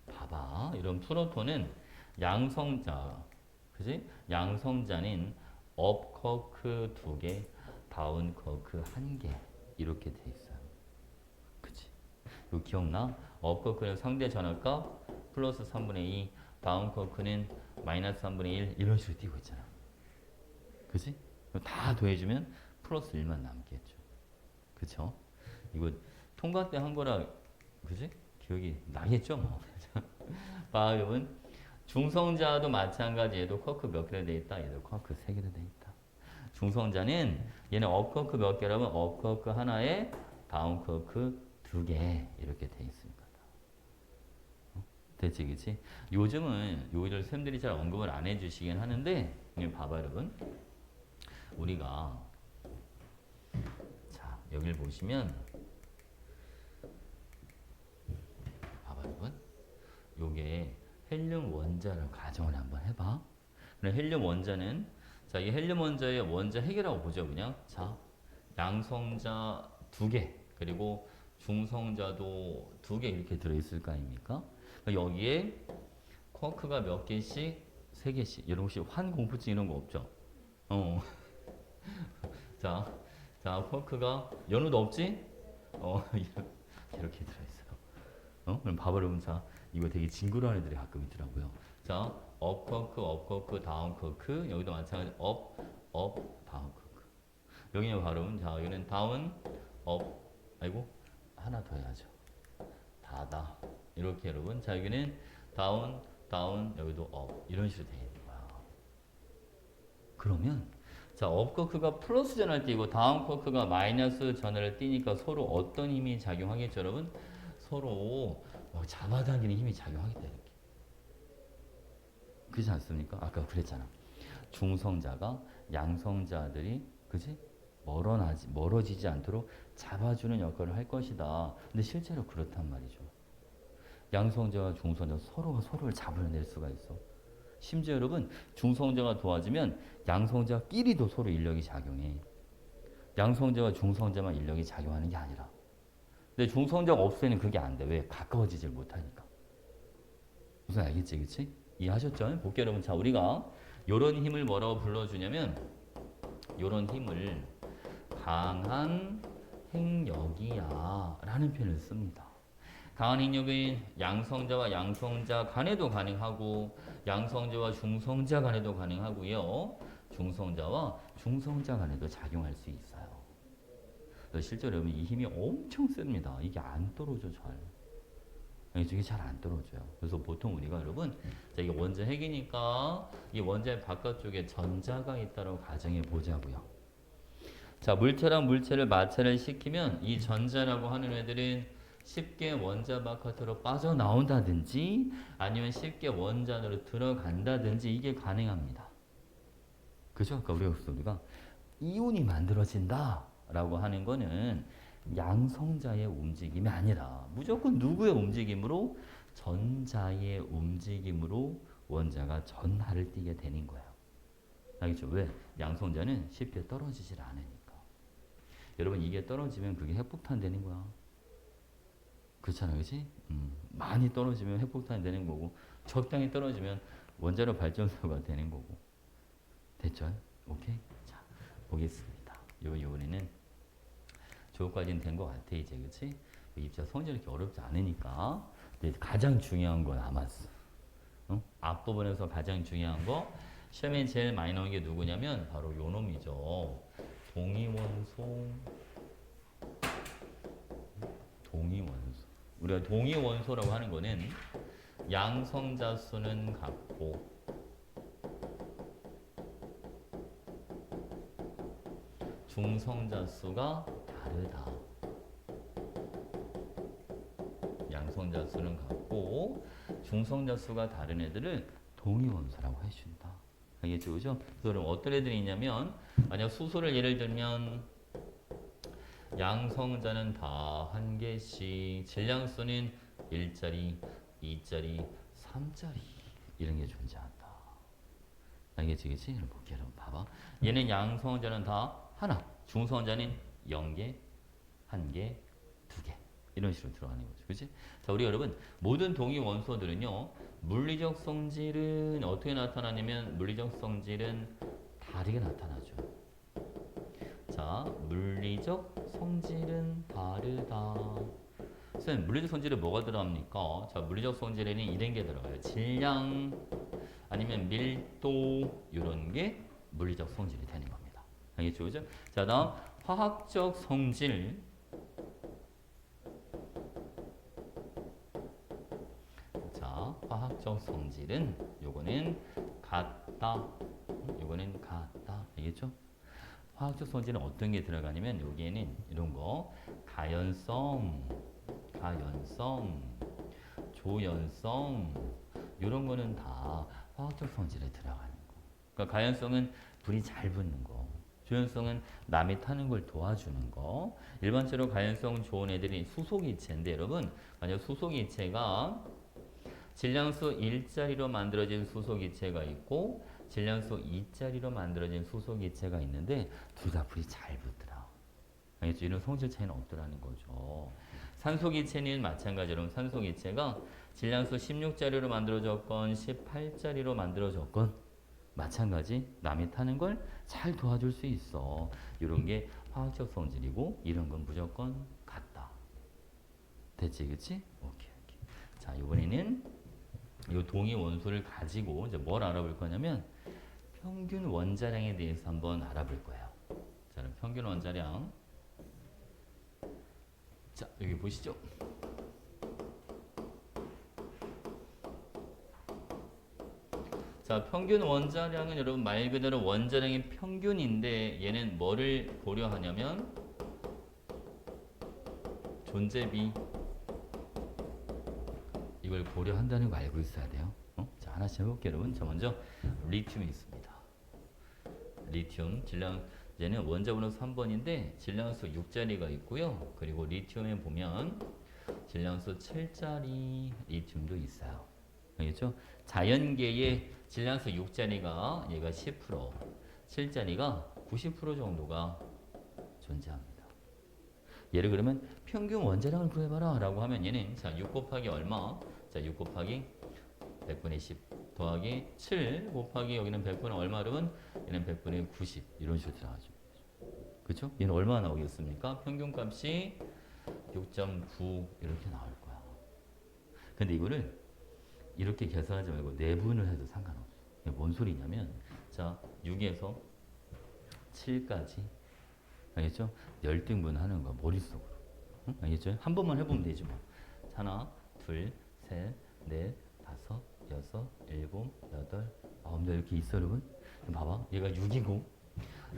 봐봐. 이런 프로톤은 양성자, 그지? 양성자는 업 쿼크 2개, 다운 쿼크 1개. 이렇게 돼 있어요. 그치? 이거 기억나? 업 쿼크는 상대 전압값 플러스 3분의 2, 다운 쿼크는 마이너스 3분의 1 이런 식으로 띄고 있잖아. 그치? 다 더해주면 플러스 1만 남겠죠. 그쵸? 이거 통과 때 한 거라, 그치? 기억이 나겠죠? 뭐. 바이옵은 중성자도 마찬가지. 얘도 쿼크 몇 개로 돼 있다? 얘도 쿼크 3개로 돼 있다. 중성자는 얘는 업 쿼크 몇 개라면 업 쿼크 하나에 다운 쿼크 2개 이렇게 돼 있습니다. 됐지, 그치? 요즘은 요를 쌤들이 잘 언급을 안 해주시긴 하는데, 봐봐 여러분. 우리가 자 여기를 보시면 봐봐 여러분. 요게 헬륨 원자를 가정을 한번 해봐. 그럼 헬륨 원자는 자, 이 헬륨 원자의 원자 핵이라고 보죠, 그냥. 자, 양성자 2개, 그리고 중성자도 2개 이렇게 들어있을 거 아닙니까? 여기에 쿼크가 몇 개씩? 3개씩. 여러분 혹시 환공포증 이런 거 없죠? 어. 자, 쿼크가 연우도 없지? 이렇게 들어있어요. 그럼 봐봐 여러분. 자, 이거 되게 징그러운 애들이 가끔 있더라고요. 자, 업 쿼크, 업 쿼크, 다운 쿼크. 여기도 마찬가지. 업, 다운 쿼크. 여기는 바로 자, 여기는 다운, 업. 아이고, 하나 더 해야죠. 다다. 이렇게 여러분. 자, 여기는 다운, 여기도 업. 이런 식으로 되어 있는 거야. 그러면 자, 업 쿼크가 플러스 전을 띄고 다운 쿼크가 마이너스 전을 띄니까 서로 어떤 힘이 작용하겠죠, 여러분? 서로 잡아당기는 힘이 작용하겠다, 이렇게. 그렇지 않습니까? 아까 그랬잖아. 중성자가 양성자들이, 그지? 멀어지지 않도록 잡아주는 역할을 할 것이다. 근데 실제로 그렇단 말이죠. 양성자와 중성자 서로가 서로를 잡아낼 수가 있어. 심지어 여러분, 중성자가 도와주면 양성자끼리도 서로 인력이 작용해. 양성자와 중성자만 인력이 작용하는 게 아니라. 근데 중성자가 없을 때는 그게 안 돼. 왜? 가까워지질 못하니까. 무슨 알겠지, 그치? 이해하셨죠? 볼게요, 여러분. 자, 우리가 요런 힘을 뭐라고 불러주냐면, 요런 힘을 강한 핵력이야 라는 표현을 씁니다. 강한 핵력은 양성자와 양성자 간에도 가능하고 양성자와 중성자 간에도 가능하고요. 중성자와 중성자 간에도 작용할 수 있어요. 실제로 여러분 이 힘이 엄청 셉니다. 이게 안 떨어져 잘. 이게 잘 안 떨어져요. 그래서 보통 우리가 여러분 자, 이게 원자 핵이니까 이 원자의 바깥쪽에 전자가 있다고 가정해 보자고요. 자, 물체랑 물체를 마찰을 시키면 이 전자라고 하는 애들은 쉽게 원자 바깥으로 빠져나온다든지 아니면 쉽게 원자 안으로 들어간다든지 이게 가능합니다. 그죠? 그러니까 우리가 이온이 만들어진다 라고 하는 거는 양성자의 움직임이 아니라 무조건 누구의 움직임으로? 전자의 움직임으로 원자가 전하를 띠게 되는 거예요. 알겠죠? 왜? 양성자는 쉽게 떨어지질 않으니까. 여러분 이게 떨어지면 그게 핵폭탄 되는 거야. 그렇잖아, 그치? 많이 떨어지면 핵폭탄이 되는 거고 적당히 떨어지면 원자로 발전소가 되는 거고. 됐죠? 오케이? 자, 보겠습니다. 요번에는 저거까지는 된 것 같아, 이제, 그치? 입자 성질이 이렇게 어렵지 않으니까. 근데 가장 중요한 거 남았어. 앞부분에서 가장 중요한 거, 시험에 제일 많이 나오는 게 누구냐면, 바로 요 놈이죠. 동위원소. 우리가 동위원소라고 하는 거는 양성자 수는 같고, 중성자 수가 다르다. 중성자수는 같고 중성자수가 다른 애들을 동위원소라고 해준다. 알겠죠? 그죠? 그럼 어떤 애들이 있냐면 만약 수소를 예를 들면 양성자는 다 한 개씩 질량수는 1짜리, 2짜리, 3짜리 이런 게 존재한다. 알겠지? 그치? 이런 볼게요. 여러분 봐봐. 얘는 양성자는 다 하나, 중성자는 0개, 1개, 2개 이런 식으로 들어가는 거죠. 그치? 자, 우리 여러분 모든 동위 원소들은요 물리적 성질은 어떻게 나타나냐면 물리적 성질은 다르게 나타나죠. 자, 물리적 성질은 다르다. 선생님, 물리적 성질에 뭐가 들어갑니까? 자, 물리적 성질에는 이런 게 들어가요. 질량 아니면 밀도 이런 게 물리적 성질이 되는 겁니다. 알겠죠? 그죠? 자, 다음 화학적 성질. 자, 화학적 성질은 요거는 같다. 요거는 같다. 알겠죠? 화학적 성질은 어떤 게 들어가냐면 여기에는 이런 거 가연성, 조연성 이런 거는 다 화학적 성질에 들어가는 거. 그러니까 가연성은 불이 잘 붙는 거. 조연성은 남이 타는 걸 도와주는 거. 일반적으로 가연성 좋은 애들이 수소기체인데 여러분 만약 수소기체가 질량수 1짜리로 만들어진 수소기체가 있고 질량수 2짜리로 만들어진 수소기체가 있는데 둘 다 불이 잘 붙더라. 알겠죠? 이런 성질 차이는 없더라는 거죠. 산소기체는 마찬가지로 산소기체가 질량수 16짜리로 만들어졌건 18짜리로 만들어졌건 마찬가지 남이 타는 걸 잘 도와줄 수 있어. 이런 게 화학적 성질이고 이런 건 무조건 같다. 됐지, 그치? 오케이, 오케이. 자, 이번에는 이 동위 원소를 가지고 이제 뭘 알아볼 거냐면 평균 원자량에 대해서 한번 알아볼 거예요. 자, 그럼 평균 원자량. 자, 여기 보시죠. 자, 평균 원자량은 여러분 말 그대로 원자량의 평균인데 얘는 뭐를 고려하냐면 존재비 이걸 고려한다는 거 알고 있어야 돼요. 자, 하나씩 해볼게요, 여러분. 자, 먼저 리튬이 있습니다. 리튬 질량 얘는 원자번호 3번인데 질량수 6짜리가 있고요. 그리고 리튬에 보면 질량수 7짜리 리튬도 있어요. 알겠죠? 자연계의 질량수 6짜리가 얘가 10%, 7짜리가 90% 정도가 존재합니다. 얘를 그러면 평균 원자량을 구해봐라 라고 하면 얘는 자, 6 곱하기 얼마? 자, 6 곱하기 100분의 10 더하기 7 곱하기 여기는 100분의 얼마 그러면 얘는 100분의 90 이런 식으로 들어가죠. 그렇죠? 얘는 얼마나 나오겠습니까? 평균값이 6.9 이렇게 나올 거야. 근데 이거를 이렇게 계산하지 말고 내분을 해도 상관없어. 이게 뭔 소리냐면 자 6에서 7까지 알겠죠? 열등분 하는 거 머릿속으로. 응? 알겠죠? 한 번만 해보면 되지 뭐. 하나, 둘, 셋, 넷, 다섯, 여섯, 일곱, 여덟, 아홉 이렇게 있어 여러분? 봐봐. 얘가 6이고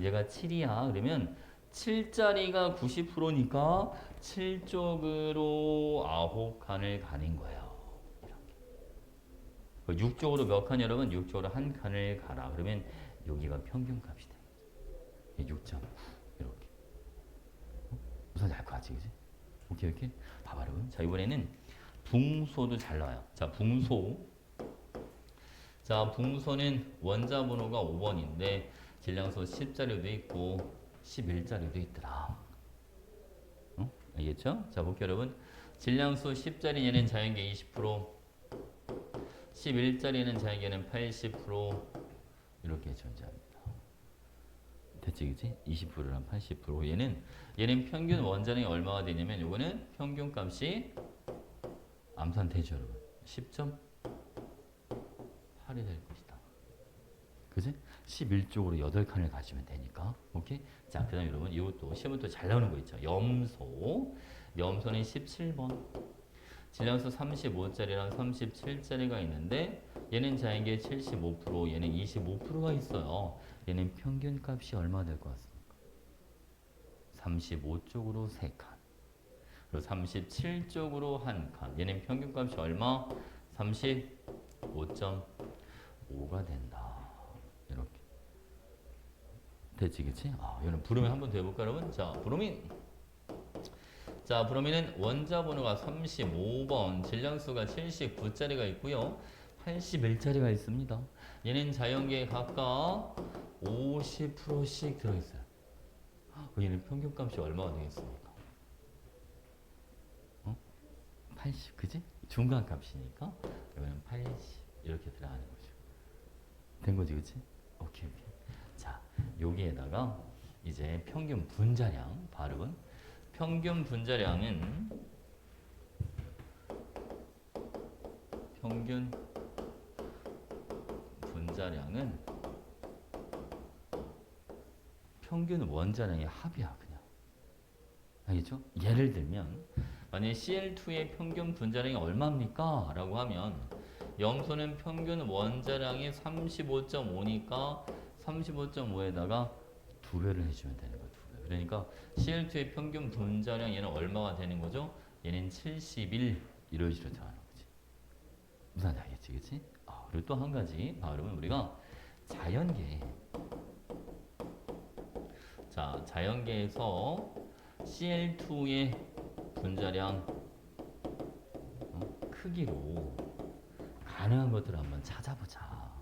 얘가 7이야. 그러면 7짜리가 90%니까 7쪽으로 9칸을 가는 거예요. 6쪽으로 몇 칸 여러분? 6쪽으로 한 칸을 가라. 그러면 여기가 평균값이 되는 거죠. 6.9 이렇게. 무슨 알 것 같지, 그지? 오케이, 오케이. 봐봐, 여러분. 자, 이번에는 붕소도 잘 나와요. 자, 붕소. 자, 붕소는 원자 번호가 5번인데 질량수 10짜리도 있고 11짜리도 있더라. 알겠죠? 자, 볼게요, 여러분. 질량수 10짜리 얘는 자연계 20%, 11짜리는 자연계는 80% 이렇게 존재합니다. 됐지, 그치? 20%랑 80%. 얘는 평균 원자량이 얼마가 되냐면 요거는 평균 값이 암산 되죠, 여러분. 10.8이 될 것이다. 그지? 11쪽으로 8칸을 가시면 되니까. 오케이? 자, 그 다음에 여러분, 이것도 시험에 또 잘 나오는 거 있죠. 염소. 염소는 17번. 질량수 35짜리랑 37짜리가 있는데, 얘는 자연계 75%, 얘는 25%가 있어요. 얘는 평균 값이 얼마 될 것 같습니까? 35쪽으로 3칸. 그리고 37쪽으로 한 칸. 얘는 평균값이 얼마? 35.5가 된다. 이렇게. 됐지, 그치? 얘는 브로민 한번 더 해볼까, 여러분? 자, 브로민. 자, 브로민은 원자 번호가 35번, 질량수가 79짜리가 있고요. 81짜리가 있습니다. 얘는 자연계에 각각 50%씩 들어있어요. 얘는 평균값이 얼마가 되겠습니까? 80, 그지? 중간값이니까 그러면 80 이렇게 들어가는 거죠. 된 거지, 그치? 오케이, 오케이. 자, 여기에다가 이제 평균 분자량 발음은 평균 분자량은 평균 원자량의 합이야, 그냥. 알겠죠? 예를 들면 만약에 Cl2의 평균 분자량이 얼마입니까? 라고 하면 염소는 평균 원자량이 35.5니까 35.5에다가 2배를 해주면 되는 거야. 2배. 그러니까 Cl2의 평균 분자량 얘는 얼마가 되는 거죠? 얘는 71 이런 식으로 들어가는 거지. 무슨 말인지 알겠지? 그치? 그리고 또 한 가지 발음은 우리가 자연계. 자, 자연계에서 Cl2의 분자량 크기로 가능한 것들을 한번 찾아보자.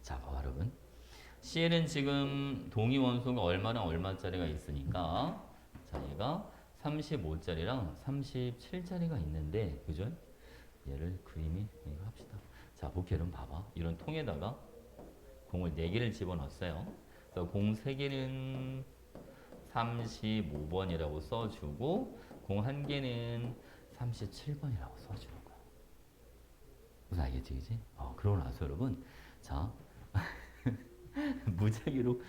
자, 봐봐 여러분. Cl은 지금 동위 원소가 얼마랑 얼마짜리가 있으니까 자, 얘가 35짜리랑 37짜리가 있는데 그죠? 얘를 그림이 이거 합시다. 자, 볼게요. 여러분 봐봐. 이런 통에다가 공을 4개를 집어넣었어요. 그래서 공 3개는 35번이라고 써주고 공 1개는 37번이라고 써주는 거야. 무슨 알겠지, 그지? 그러고 나서 여러분, 자 무작위로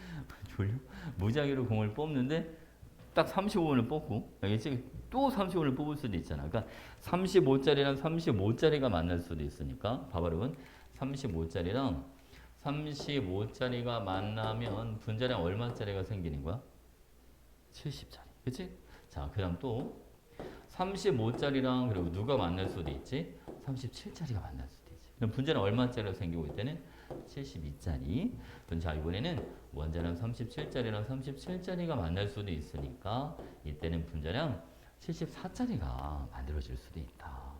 졸려? 무작위로 공을 뽑는데 딱 35번을 뽑고, 알겠지? 또 35번을 뽑을 수도 있잖아. 그러니까 35짜리랑 35짜리가 만날 수도 있으니까, 봐봐 여러분, 35짜리랑 35짜리가 만나면 분자량 얼마짜리가 생기는 거야? 70짜리. 그치? 자, 그 다음 또 35짜리랑 그리고 누가 만날 수도 있지? 37짜리가 만날 수도 있지. 그럼 분자량 얼마짜리가 생기고 이때는 72짜리. 자, 이번에는 원자량 37짜리랑 37짜리가 만날 수도 있으니까 이때는 분자량 74짜리가 만들어질 수도 있다.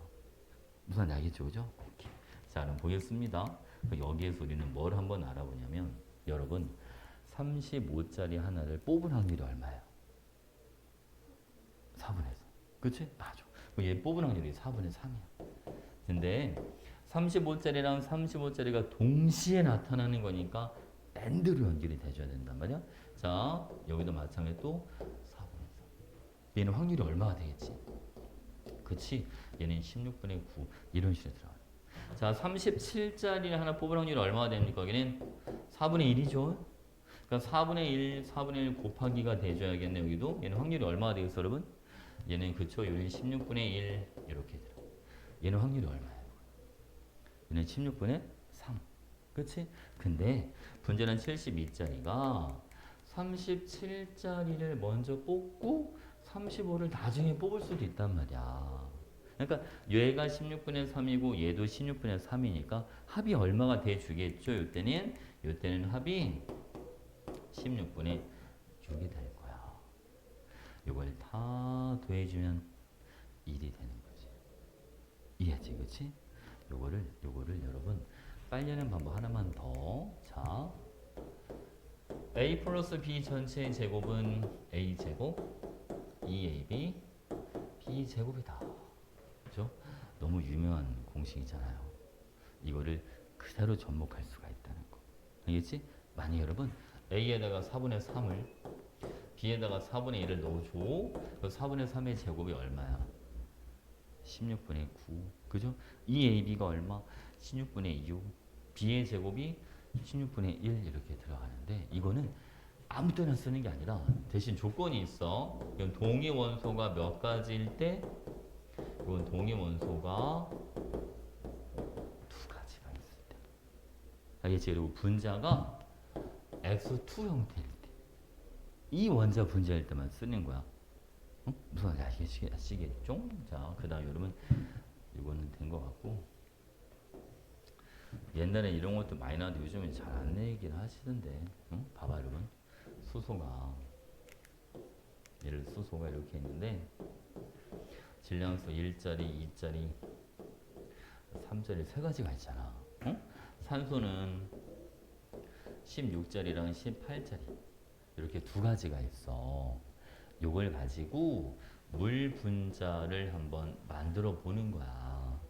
무슨 말인지 알겠죠? 그죠? 오케이. 자, 그럼 보겠습니다. 여기에서 우리는 뭘 한번 알아보냐면 여러분 35짜리 하나를 뽑을 확률이 얼마예요? 4분의 4. 그치? 맞아. 얘 뽑은 확률이 4분의 3이야. 근데 35짜리랑 35짜리가 동시에 나타나는 거니까 밴드로 연결이 돼줘야 된단 말이야. 자, 여기도 마찬가지로 또 4분의 3. 얘는 확률이 얼마가 되겠지? 그치? 얘는 16분의 9 이런 식으로 들어가. 자, 37짜리 하나 뽑을 확률이 얼마가 됩니까? 여기는 4분의 1이죠. 그러니까 4분의 1, 4분의 1 곱하기가 돼줘야겠네, 여기도. 얘는 확률이 얼마가 되겠어, 여러분? 얘는 그쵸, 얘는 16분의 1 이렇게 들어. 얘는 확률이 얼마예요? 얘는 16분의 3. 그치? 근데 분자는 72짜리가 37짜리를 먼저 뽑고 35를 나중에 뽑을 수도 있단 말이야. 그러니까 얘가 16분의 3이고 얘도 16분의 3이니까 합이 얼마가 돼 주겠죠? 이때는 합이 16분의 6이 될 거야. 이걸 다 더해주면 1이 되는 거지. 이해했지, 그치? 요거를 여러분 빨리 하는 방법 하나만 더. 자, a 플러스 b 전체의 제곱은 a 제곱 2ab b 제곱이다. 그죠? 너무 유명한 공식이잖아요. 이거를 그대로 접목할 수가 있다는 거. 알겠지? 만약 여러분 a에다가 4분의 3을 b에다가 4분의 1을 넣어줘. 그 4분의 3의 제곱이 얼마야? 16분의 9. 그죠? 2ab가 얼마? 16분의 6. b의 제곱이 16분의 1 이렇게 들어가는데 이거는 아무 때나 쓰는 게 아니라 대신 조건이 있어. 이건 동위 원소가 몇 가지일 때 이건 동위 원소가 2가지가 있을 때. 알겠지? 그리고 분자가 X2 형태일 때. 이 원자 분자일 때만 쓰는 거야. 무슨 말인지 아시겠죠? 자, 그 다음 여러분 이거는 된 것 같고 옛날에 이런 것도 많이 나왔는데 요즘에 잘 안 내긴 하시던데 봐봐 여러분 수소가 예를 들어 수소가 이렇게 있는데 질량수 1짜리, 2짜리, 3짜리 세 가지가 있잖아. 산소는 16짜리랑 18짜리 이렇게 두 가지가 있어. 요걸 가지고 물 분자를 한번 만들어 보는 거야.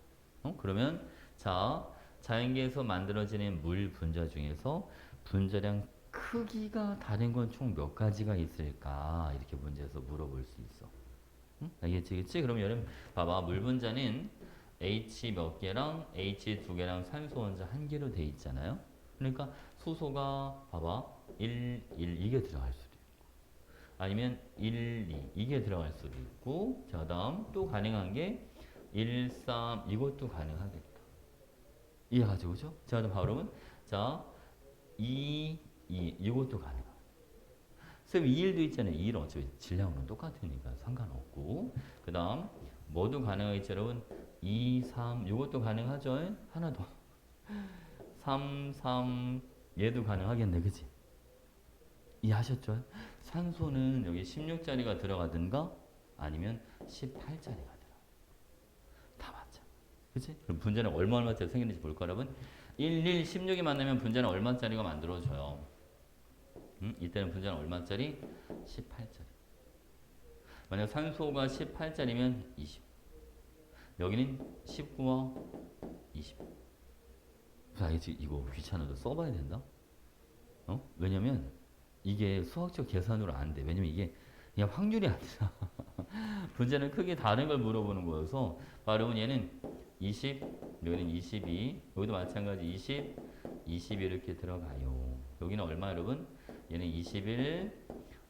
그러면 자 자연계에서 만들어지는 물 분자 중에서 분자량 크기가 다른 건 총 몇 가지가 있을까? 이렇게 문제에서 물어볼 수 있어. 알겠지, 그치? 그럼 여러분 봐봐 물 분자는 H 몇 개랑 H 두 개랑 산소 원자 한 개로 돼 있잖아요. 그러니까 수소가 봐봐 1, 1 이게 들어갈 수도 있고 아니면 1, 2 이게 들어갈 수도 있고 자 다음 또 가능한 게 1, 3 이것도 가능하겠다. 이해가죠, 그죠? 자 다음 바로는 자 2, 2 이것도 가능하다. 쌤 2일도 있잖아요. 2일 어차피 질량으로는 똑같으니까 상관없고 그 다음 뭐도 가능하겠죠 여러분 2, 3 이것도 가능하죠. 하나 더 3, 3 얘도 가능하겠네, 그치? 이해하셨죠? 산소는 여기 16짜리가 들어가든가 아니면 18짜리가 들어가. 다 맞죠? 그치? 그럼 분자는 얼마짜리 생기는지 볼까 여러분? 1, 1, 16이 만나면 분자는 얼마짜리가 만들어져요? 이때는 분자는 얼마짜리? 18짜리. 만약 산소가 18짜리면 20. 여기는 19와 20. 알겠지? 이거 귀찮아도 써봐야 된다? 왜냐면 이게 수학적 계산으로 안 돼. 왜냐면 이게 그냥 확률이 아니라 분자는 크게 다른 걸 물어보는 거여서 바로 얘는 20, 여기는 22, 여기도 마찬가지 20, 22 이렇게 들어가요. 여기는 얼마 여러분? 얘는 21,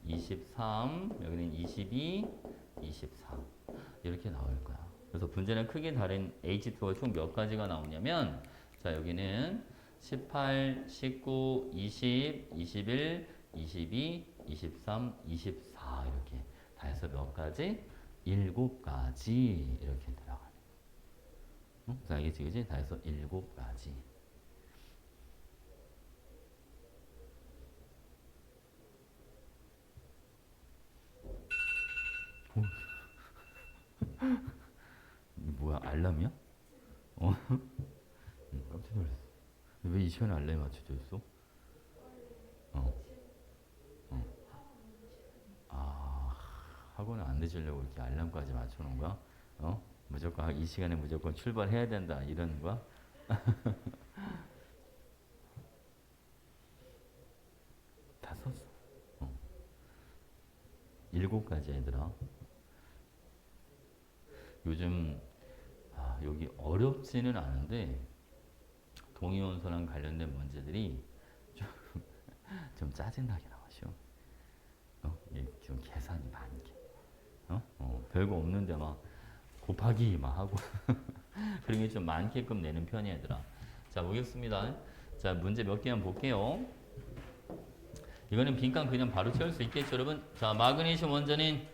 23, 여기는 22, 23 이렇게 나올 거야. 그래서 분자는 크게 다른 H2가 총 몇 가지가 나오냐면 자 여기는 18, 19, 20, 21, 22, 23, 24 이렇게 다 해서 몇 가지? 7가지 이렇게 들어가는 거. 자, 알겠지, 그지? 다 해서 7가지. 뭐야, 알람이야? 깜짝 놀랐어. 왜 이 시간에 알람이 맞춰져 있어? 어, 아, 학원을 안 늦으려고 이렇게 알람까지 맞춰놓은 거야? 무조건 이 시간에 무조건 출발해야 된다 이러는 거야? 다 썼어. 7가지 얘들아. 요즘 여기 어렵지는 않은데 동위원소랑 관련된 문제들이 좀, 좀 짜증나게 나와죠. 좀 계산이 많게. 별거 없는데 막 곱하기 막 하고 그런 게 좀 많게끔 내는 편이 얘들아. 자 보겠습니다. 자 문제 몇 개만 볼게요. 이거는 빈칸 그냥 바로 채울 수 있겠죠 여러분. 자 마그네슘 원자는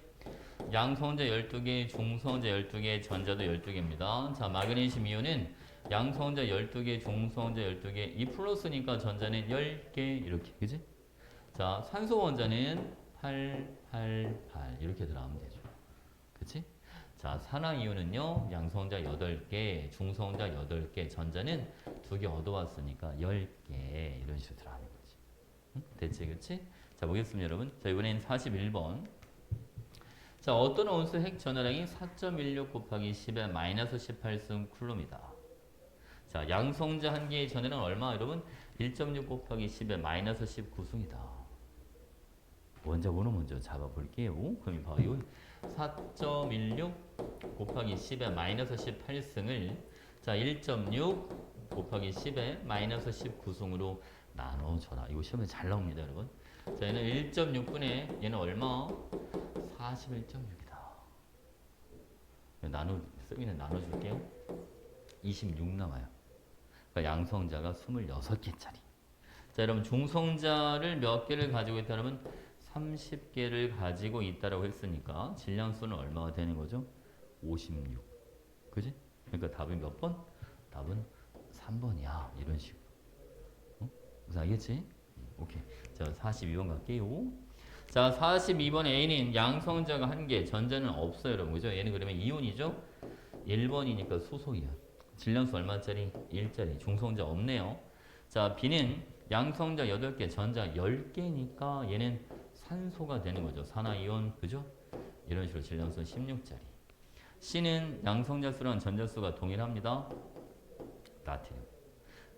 양성자 12개, 중성자 12개, 전자도 12개입니다. 자 마그네슘 이온은 양성자 12개, 중성자 12개, 이 플러스니까 전자는 10개 이렇게 그지? 자 산소 원자는 8, 8, 8 이렇게 들어가면 되죠. 그치? 자 산화이온은요 양성자 8개, 중성자 8개, 전자는 2개 얻어왔으니까 10개 이런 식으로 들어가는 거지. 됐지, 그치? 자 보겠습니다 여러분. 자 이번엔 41번. 자 어떤 온수 핵 전하량이 4.16 곱하기 10의 마이너스 18승 쿨롬이다. 자 양성자 한 개의 전하량 얼마 여러분? 1.6 곱하기 10의 마이너스 19승이다. 원자 번호 먼저 잡아볼게요. 그럼 봐요. 4.16 곱하기 10의 마이너스 18승을 자 1.6 곱하기 10의 마이너스 19승으로 나눠줘라. 이거 시험에 잘 나옵니다 여러분. 자 얘는 1.6분의 얘는 얼마? 41.6이다. 쓰기는 나눠줄게요. 26 남아요. 그러니까 양성자가 26개짜리. 자 여러분 중성자를 몇 개를 가지고 있다 그러면 30개를 가지고 있다라고 했으니까 질량수는 얼마가 되는 거죠? 56. 그지? 그러니까 답이 몇 번? 답은 3번이야. 이런 식으로. 어? 무슨 알겠지? 오케이. 자, 42번 갈게요. 자, 42번 A는 양성자가 한 개, 전자는 없어요, 여러분. 그죠? 얘는 그러면 이온이죠? 1번이니까 수소이온. 질량수 얼마짜리? 1짜리. 중성자 없네요. 자, B는 양성자 8개, 전자 10개니까 얘는 산소가 되는 거죠. 산화이온. 그죠? 이런 식으로 질량수 16짜리. C는 양성자 수랑 전자 수가 동일합니다. 나트륨.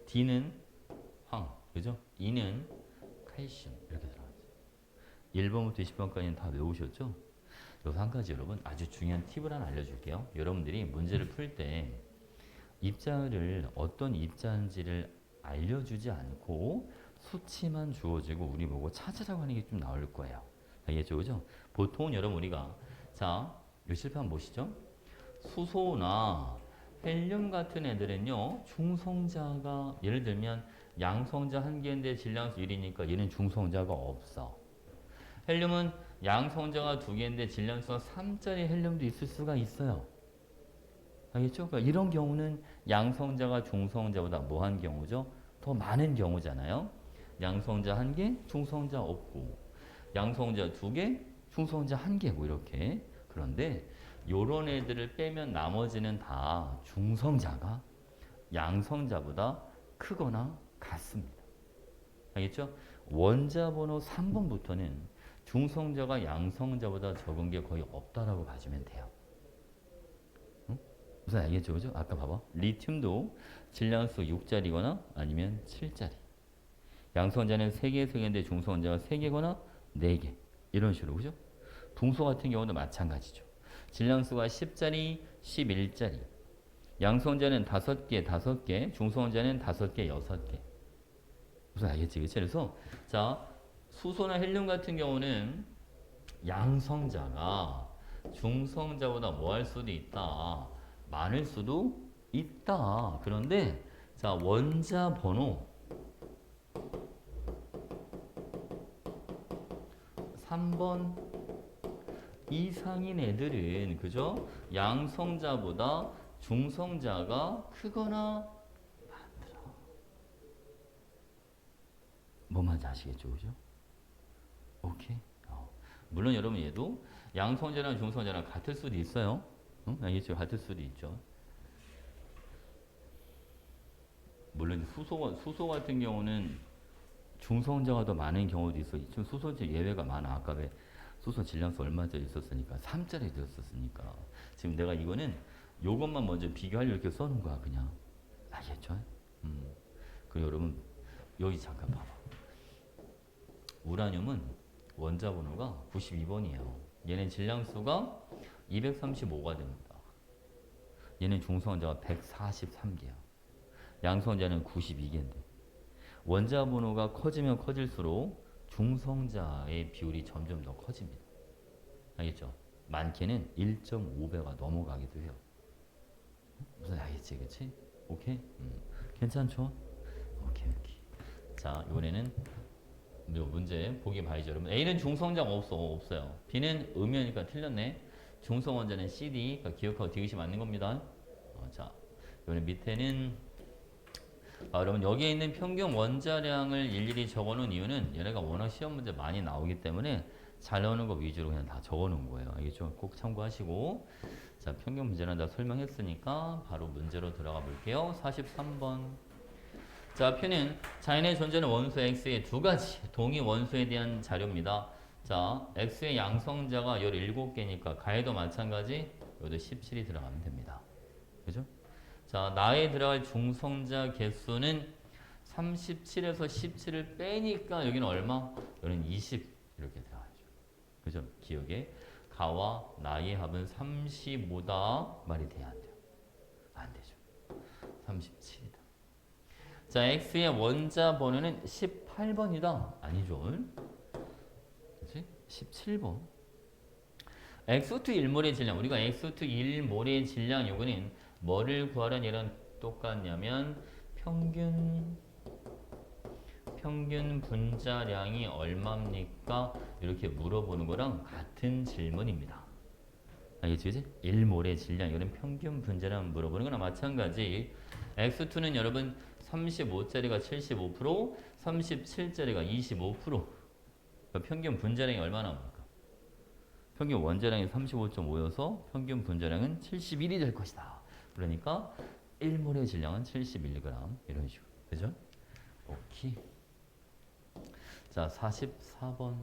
D는 황. 그죠? E는 칼슘. 이렇게 들어가죠. 1번부터 20번까지는 다 외우셨죠? 여기서 한 가지 여러분 아주 중요한 팁을 하나 알려줄게요. 여러분들이 문제를 풀 때 입자를 어떤 입자인지를 알려주지 않고 수치만 주어지고 우리 보고 찾으라고 하는 게 좀 나올 거예요. 알겠죠? 그죠? 보통은 여러분 우리가 자, 요 실패 한번 보시죠. 수소나 헬륨 같은 애들은요 중성자가 예를 들면 양성자 한 개인데 질량수 1이니까 얘는 중성자가 없어. 헬륨은 양성자가 두 개인데 질량수가 3짜리 헬륨도 있을 수가 있어요. 알겠죠? 그러니까 이런 경우는 양성자가 중성자보다 뭐한 경우죠? 더 많은 경우잖아요. 양성자 한 개, 중성자 없고 양성자 두 개, 중성자 한 개 뭐 이렇게. 그런데 요런 애들을 빼면 나머지는 다 중성자가 양성자보다 크거나 같습니다. 알겠죠? 원자 번호 3번부터는 중성자가 양성자보다 적은 게 거의 없다라고 봐주면 돼요. 응? 무슨 알겠죠? 그죠? 아까 봐봐. 리튬도 질량수 6짜리거나 아니면 7짜리. 양성자는 3개, 3개인데 중성자가 3개거나 4개. 이런 식으로. 그죠? 붕소 같은 경우도 마찬가지죠. 질량수가 10짜리, 11짜리. 양성자는 5개, 5개. 중성자는 5개, 6개. 무슨 알겠지? 그치? 그래서 자, 수소나 헬륨 같은 경우는 양성자가 중성자보다 뭐 할 수도 있다. 많을 수도 있다. 그런데 자, 원자 번호 3번 이상인 애들은 그죠? 양성자보다 중성자가 크거나 많더라. 뭔 말인지 아시겠죠? 그죠? 오케이. 물론 여러분 얘도 양성자랑 중성자랑 같을 수도 있어요. 응? 알겠죠? 같을 수도 있죠. 물론 수소 같은 경우는 중성자가 더 많은 경우도 있어. 지금 수소 예외가 많아. 아까 왜 수소 질량수 얼마짜리 있었으니까 3짜리 되었었으니까. 지금 내가 이거는 요것만 먼저 비교하려고 이렇게 써놓은 거야 그냥. 알겠죠? 그리고 여러분 여기 잠깐 봐봐. 우라늄은 원자 번호가 92번이에요. 얘는 질량수가 235가 됩니다. 얘는 중성자가 143개야. 양성자는 92개인데. 원자 번호가 커지면 커질수록 중성자의 비율이 점점 더 커집니다. 알겠죠? 많게는 1.5배가 넘어가기도 해요. 무슨 알겠지, 그치? 오케이? 괜찮죠? 오케이. 자, 이번에는 문제 보기 봐야죠, 여러분. A는 중성자가 없어요. B는 음이니까 틀렸네. 중성 원자는 CD, 그러니까 기억하고 디귿이 맞는 겁니다. 자, 이번에 밑에는 여러분 여기에 있는 평균 원자량을 일일이 적어놓은 이유는 얘네가 워낙 시험 문제 많이 나오기 때문에 잘 나오는 거 위주로 그냥 다 적어놓은 거예요. 알겠죠? 꼭 참고하시고. 자, 평균 문제는 다 설명했으니까 바로 문제로 들어가 볼게요. 43번. 자, 표는 자연에 존재하는 원소 X의 두 가지 동위 원소에 대한 자료입니다. 자, X의 양성자가 17개니까 가에도 마찬가지 여기도 17이 들어가면 됩니다. 그죠? 자, 나에 들어갈 중성자 개수는 37에서 17을 빼니까 여기는 얼마? 여기는 20 이렇게 들어가죠. 그죠? 기억에 가와 나의 합은 35다 말이 돼야 안 돼요. 안 되죠. 37이다. 자, X의 원자 번호는 18번이다. 아니죠. 그치? 17번. X2 1몰의 질량. 우리가 X2 1몰의 질량 요구는 뭐를 구하라는 얘랑 똑같냐면 평균 평균 분자량이 얼마입니까? 이렇게 물어보는 거랑 같은 질문입니다. 알겠지? 그지? 1몰의 질량, 이거는 평균 분자량 물어보는 거나 마찬가지. X2는 여러분 35짜리가 75%, 37짜리가 25%. 그러니까 평균 분자량이 얼마나 나옵니까? 평균 원자량이 35.5여서 평균 분자량은 71이 될 것이다. 그러니까 1몰의 질량은 71g. 이런 식으로. 그죠? 오케이. 자, 44번.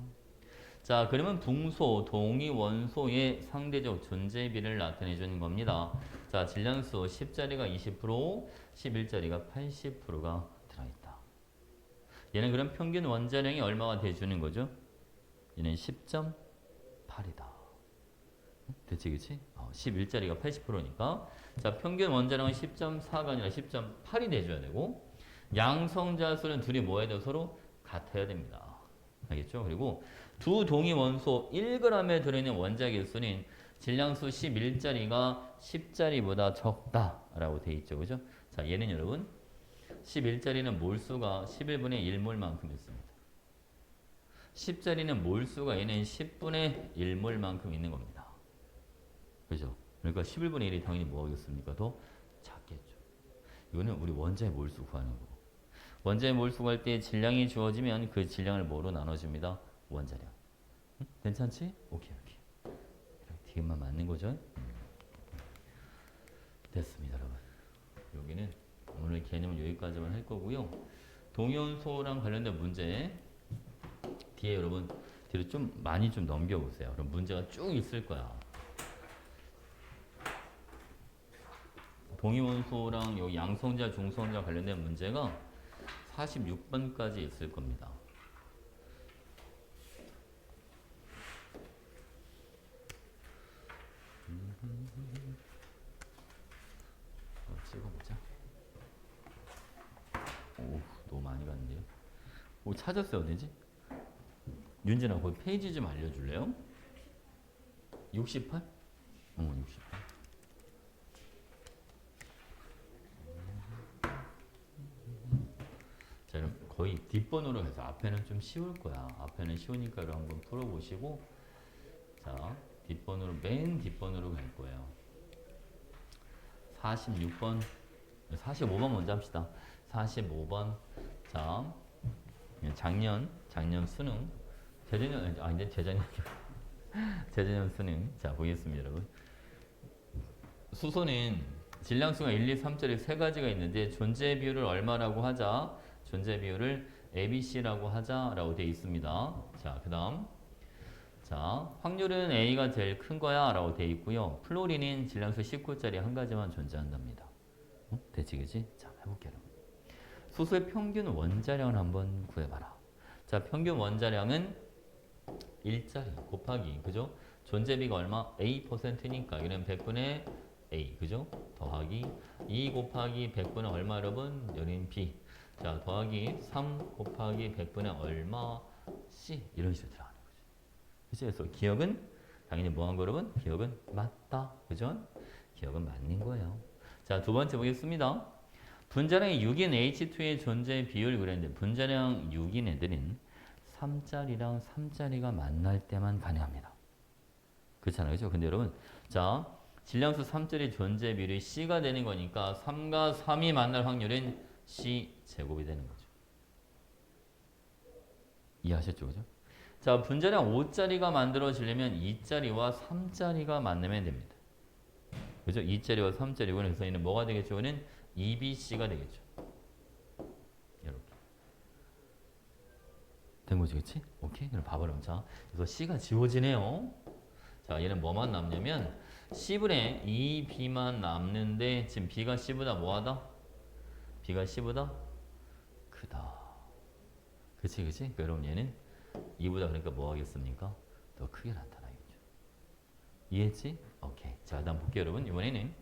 자, 그러면 붕소, 동위 원소의 상대적 존재비를 나타내 주는 겁니다. 자, 질량수 10짜리가 20%, 11짜리가 80%가 들어있다. 얘는 그럼 평균 원자량이 얼마가 돼주는 거죠? 얘는 10.8이다. 됐지, 그치? 11짜리가 80%니까. 자, 평균 원자량은 10.4가 아니라 10.8이 돼줘야 되고, 양성자 수는 둘이 뭐 해야 돼요? 서로 같아야 됩니다. 알겠죠? 그리고 두 동위 원소 1g에 들어있는 원자 개수는 질량수 11짜리가 10짜리보다 적다라고 돼 있죠. 그죠? 자, 얘는 여러분 11짜리는 몰수가 11분의 1몰만큼 있습니다. 10짜리는 몰수가 얘는 10분의 1몰만큼 있는 겁니다. 그죠? 그러니까 11분의 1이 당연히 뭐겠습니까? 더 작겠죠. 이거는 우리 원자의 몰수 구하는 거고. 원자의 몰수 구할 때 질량이 주어지면 그 질량을 뭐로 나눠줍니다? 원자량. 응? 괜찮지? 오케이, 오케이. 디귿만 맞는 거죠? 됐습니다, 여러분. 여기는 오늘 개념은 여기까지만 할 거고요. 동위원소랑 관련된 문제 뒤에 여러분 뒤로 좀 많이 좀 넘겨보세요. 그럼 문제가 쭉 있을 거야. 동위원소랑 여기 양성자, 중성자 관련된 문제가 46번까지 있을 겁니다. 찍어보자. 오, 너무 많이 갔는데요. 오, 찾았어요, 어디지? 윤진아, 그 페이지 좀 알려줄래요? 68? 68. 자, 그럼 거의 뒷번호로 해서 앞에는 좀 쉬울 거야. 앞에는 쉬우니까 한번 풀어보시고, 자, 뒷번호로, 맨 뒷번호로 갈 거예요. 46번, 45번 먼저 합시다. 45번. 자, 작년 수능. 재작년, 이제 재작년 수능. 자, 보겠습니다, 여러분. 수소는 질량수가 1, 2, 3짜리 세 가지가 있는데 존재 비율을 얼마라고 하자? 존재 비율을 ABC라고 하자라고 되어 있습니다. 자, 그 다음. 자, 확률은 A가 제일 큰 거야 라고 되어 있고요. 플로린은 질량수 19짜리 한 가지만 존재한답니다. 됐지, 그지? 자, 해볼게요. 수소의 평균 원자량을 한번 구해봐라. 자, 평균 원자량은 1짜리 곱하기, 그죠? 존재비가 얼마? A%니까 이는 100분의 A, 그죠? 더하기 2 곱하기 100분의 얼마, 여러분? 여긴 B. 자, 더하기 3 곱하기 100분의 얼마? C. 이런 식으로 들어가는 거죠. 그죠? 그래서 기억은 당연히 뭐 한 거, 여러분? 기억은 맞다. 그죠? 기억은 맞는 거예요. 자, 두 번째 보겠습니다. 분자량이 6인 H2의 존재 비율 그랬는데 분자량 6인 애들은 3짜리랑 3짜리가 만날 때만 가능합니다. 그렇잖아요. 그죠? 근데 여러분, 자, 질량수 3짜리 존재 비율이 C가 되는 거니까 3과 3이 만날 확률은 C 제곱이 되는 거죠. 이해하셨죠? 그죠? 자, 분자량 5짜리가 만들어지려면 2짜리와 3짜리가 만나면 됩니다. 그죠? 2짜리와 3짜리. 그래서 얘는 뭐가 되겠죠? 이거는 EBC가 되겠죠. 이렇게. 된 거지, 그치? 오케이? 그럼 봐봐라. 자, 그래서 C가 지워지네요. 자, 얘는 뭐만 남냐면 C분의 2B만 남는데 지금 B가 C보다 뭐하다? B가 C보다 크다. 그치, 그치? 그럼 얘는 2보다 그러니까 뭐 하겠습니까? 더 크게 나타나겠죠. 이해했지? 오케이. 자, 다음 볼게요, 여러분. 이번에는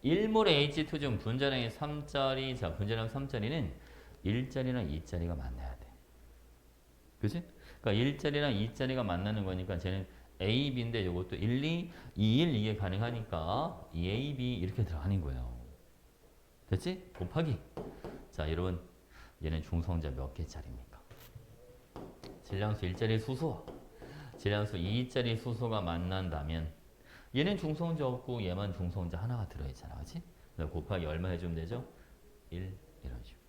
1몰의 H2 중 분자량이 3짜리, 자, 분자량 3짜리는 1짜리랑 2짜리가 만나야 돼. 그치? 그러니까 1짜리랑 2짜리가 만나는 거니까 쟤는 A, B인데 이것도 1, 2, 2, 1 이게 가능하니까 2A, B 이렇게 들어가는 거예요. 됐지? 곱하기. 자, 여러분, 얘는 중성자 몇 개짜리입니까? 질량수 1짜리 수소와 질량수 2짜리 수소가 만난다면 얘는 중성자 없고 얘만 중성자 하나가 들어있잖아. 그치? 곱하기 얼마 해주면 되죠? 1 이런 식으로.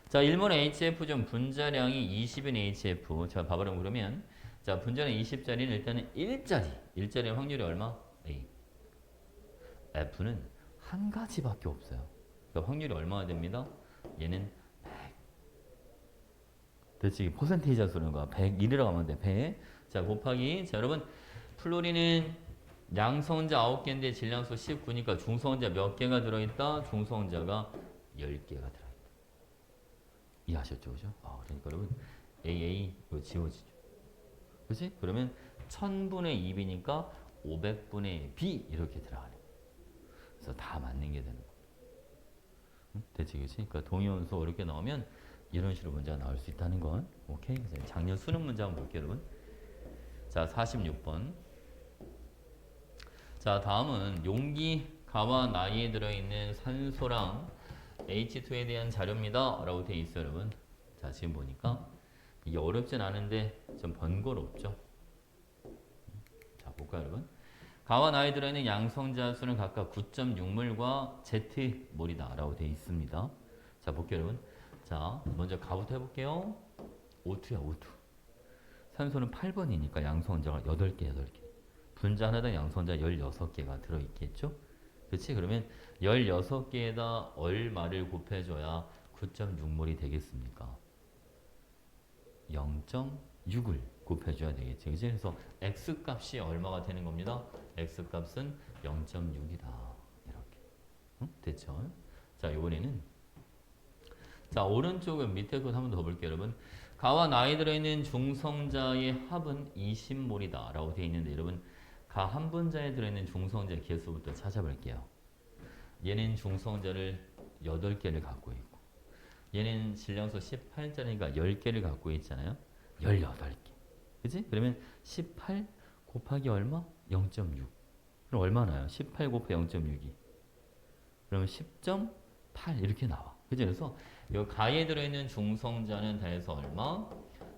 자, 1몰 HF중 분자량이 20인 HF. 자, 봐봐라 그러면 자, 분자량 20짜리는 일단은 1짜리 확률이 얼마? A. F는 한 가지밖에 없어요. 그러니까 확률이 얼마나 됩니다? 얘는 100. 대체 퍼센테이지가 쓰는 거야. 101이라고 하면 돼. 100. 자, 곱하기. 자, 여러분. 플로린은 양성자 9개인데 질량수 19니까 중성자 몇 개가 들어있다? 중성자가 10개가 들어있다. 이해하셨죠? 그죠? 그러니까 여러분. AA 이거 지워지죠. 그치? 그러면 1000분의 2B니까 500분의 B 이렇게 들어가네. 그래서 다 맞는 게 되는 거야. 응? 대체 그치? 그러니까 동위원소 이렇게 나오면 이런 식으로 문제가 나올 수 있다는 건 오케이? 작년 수능 문제 한번 볼게요, 여러분. 자, 46번. 자, 다음은 용기, 가와 나이에 들어있는 산소랑 H2에 대한 자료입니다. 라고 되어 있어요, 여러분. 자, 지금 보니까 이게 어렵진 않은데 좀 번거롭죠? 자, 볼까요, 여러분? 가와 나이에 들어있는 양성자 수는 각각 9.6몰과 Z몰이다. 라고 되어 있습니다. 자, 볼게요, 여러분. 자, 먼저 가부터 해볼게요. O2야, O2. 산소는 8번이니까 양성자가 8개. 분자 하나당 양성자 16개가 들어있겠죠? 그치? 그러면 16개에다 얼마를 곱해줘야 9.6몰이 되겠습니까? 0.6을 곱해줘야 되겠죠. 그치? 그래서 X값이 얼마가 되는 겁니다? X값은 0.6이다. 이렇게. 응? 됐죠? 자, 이번에는 자, 오른쪽은 밑에 것 한 번 더 볼게요, 여러분. 가와 나이 들어있는 중성자의 합은 20몰이다. 라고 되어 있는데, 여러분. 가 한 분자에 들어있는 중성자 개수부터 찾아볼게요. 얘는 중성자를 8개를 갖고 있고, 얘는 질량수 18짜리니까 10개를 갖고 있잖아요. 18개. 그치? 그러면 18 곱하기 얼마? 0.6. 그럼 얼마 나요? 18 곱하기 0.6이. 그러면 10.8 이렇게 나와. 그죠? 그래서 이 가에 들어있는 중성자는 다 해서 얼마?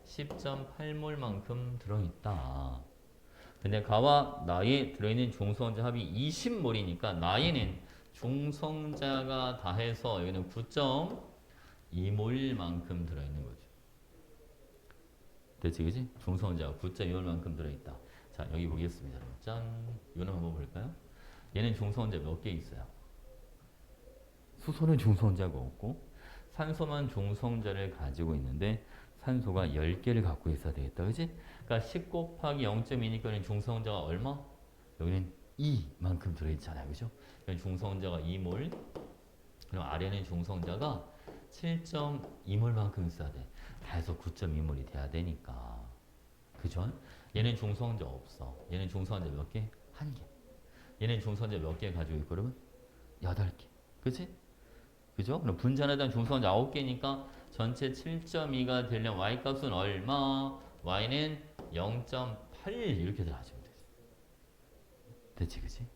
10.8몰만큼 들어있다. 근데 가와 나에 들어있는 중성자 합이 20몰이니까 나에는 중성자가 다 해서 여기는 9.2몰만큼 들어있는 거죠. 됐지, 그지? 중성자가 9.2몰만큼 들어있다. 자, 여기 보겠습니다. 짠. 이거는 한번 볼까요? 얘는 중성자 몇 개 있어요? 수소는 중성자가 없고 산소만 중성자를 가지고 있는데 산소가 10개를 갖고 있어야 되겠다. 그치? 그러니까 10 곱하기 0.2니까 중성자가 얼마? 여기는 2만큼 들어있잖아요. 그죠? 중성자가 2몰. 그럼 아래는 중성자가 7.2몰만큼 있어야 돼. 다 해서 9.2몰이 돼야 되니까. 그죠? 얘는 중성자 없어. 얘는 중성자 몇 개? 1개. 얘는 중성자 몇 개 가지고 있고 그러면 8개. 그치? 그죠? 그럼 분자 하나당 중성자 9개니까 전체 7.2가 되려면 y값은 얼마? y는 0.8 이렇게 들어가시면 되지. 됐지, 그치?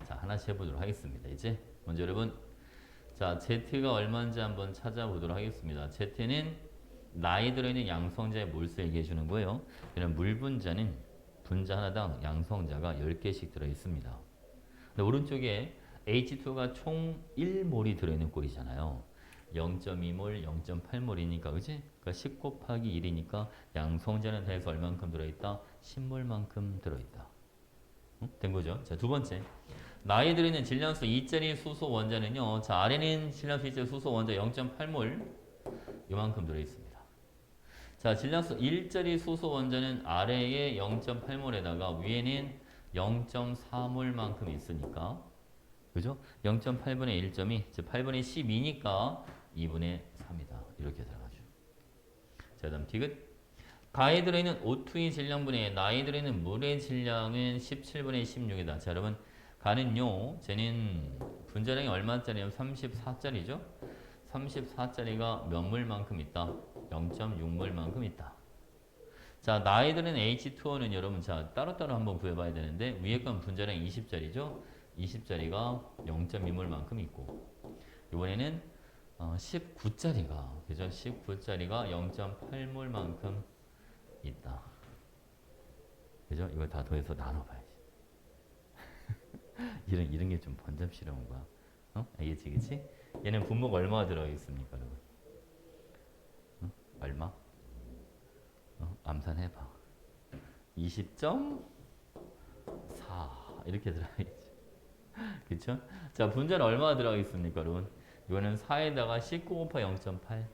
자, 하나씩 해보도록 하겠습니다. 이제 먼저 여러분, 자, Z가 얼마인지 한번 찾아보도록 하겠습니다. Z는 나이 들어있는 양성자의 몰수 얘기해 주는 거예요. 그럼 물분자는 분자 하나당 양성자가 10개씩 들어있습니다. 근데 오른쪽에 H2가 총 1몰이 들어있는 꼴이잖아요. 0.2몰, 0.8몰이니까, 그치? 그러니까 10 곱하기 1이니까 양성자는 다 해서 얼만큼 들어있다? 10몰만큼 들어있다. 응? 된 거죠? 자, 두 번째. 나이 들어있는 질량수 2짜리 수소 원자는요. 자, 아래는 질량수 2짜리 수소 원자 0.8몰 이만큼 들어있습니다. 자, 질량수 1짜리 수소 원자는 아래에 0.8몰에다가 위에는 0.4몰만큼 있으니까 그죠? 0.8분의 1점이 8분의 12니까 2분의 3이다. 이렇게 들어가죠. 자, 다음 디귿. 가에 들어있는 O2의 질량분의 나에 들어있는 물의 질량은 17분의 16이다. 자, 여러분 가는요. 쟤는 분자량이 얼마짜리냐면 34짜리죠. 34짜리가 몇 몰만큼 있다? 0.6몰만큼 있다. 자, 나에 들어있는 H2O는 여러분 자 따로따로 한번 구해봐야 되는데 위에 건 분자량 20짜리죠. 20짜리가 0.2몰만큼 있고 이번에는 19짜리가 그죠? 19짜리가 0.8몰만큼 있다. 그죠? 이걸 다 더해서 나눠봐야지. 이런 게 좀 번잡스러운 거야. 알겠지, 그치? 얘는 분모가 얼마 들어있습니까, 여러분? 얼마? 암산해봐. 20.4 이렇게 들어있지. 그쵸? 자, 분자는 얼마 들어있습니까, 여러분? 이거는 4에다가 19 곱하 0.8.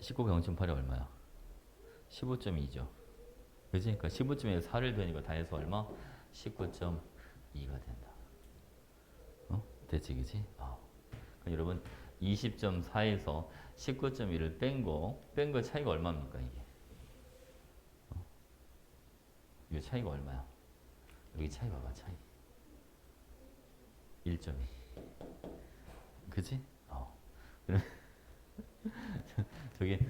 19 곱하 0.8이 얼마야? 15.2죠. 그치? 그러니까 15.2에서 4를 더하니까 다 해서 얼마? 19.2가 된다. 됐지, 그치? 그럼 여러분, 20.4에서 19.1을 뺀 거 차이가 얼마입니까, 이게? 이 차이가 얼마야? 여기 차이 봐봐, 차이. 1.2. 그치? 그럼 저기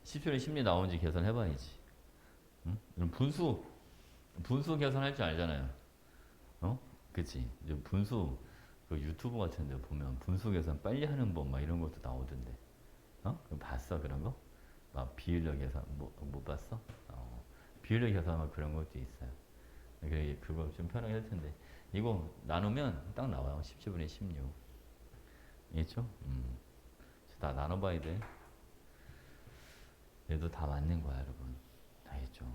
10초에 심리 나오는지 계산해봐야지. 응? 그럼 분수 계산할 줄 알잖아요. 그치? 이제 분수 그 유튜브 같은 데 보면 분수 계산 빨리 하는 법 막 이런 것도 나오던데. 그럼 봤어 그런 거? 막 비율력 계산 못 봤어? 비율력 계산하면 그런 것도 있어요. 그거 좀 편하게 할 텐데 이거 나누면 딱 나와요. 17분의 16. 알겠죠? 다 나눠봐야 돼. 얘도 다 맞는 거야, 여러분. 알겠죠?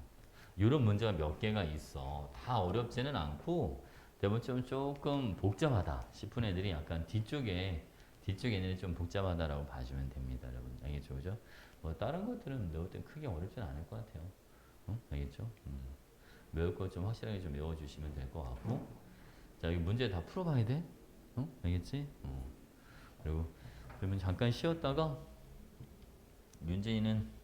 이런 문제가 몇 개가 있어. 다 어렵지는 않고 대부분 조금 복잡하다 싶은 애들이 약간 뒤쪽 애들이 좀 복잡하다라고 봐주면 됩니다, 여러분. 알겠죠, 그죠? 뭐 다른 것들은 넣을 땐 크게 어렵진 않을 것 같아요. 알겠죠? 외울 거 좀 확실하게 좀 외워주시면 될 것 같고, 자, 여기 문제 다 풀어봐야 돼. 알겠지? 그리고 그러면 잠깐 쉬었다가 윤재이는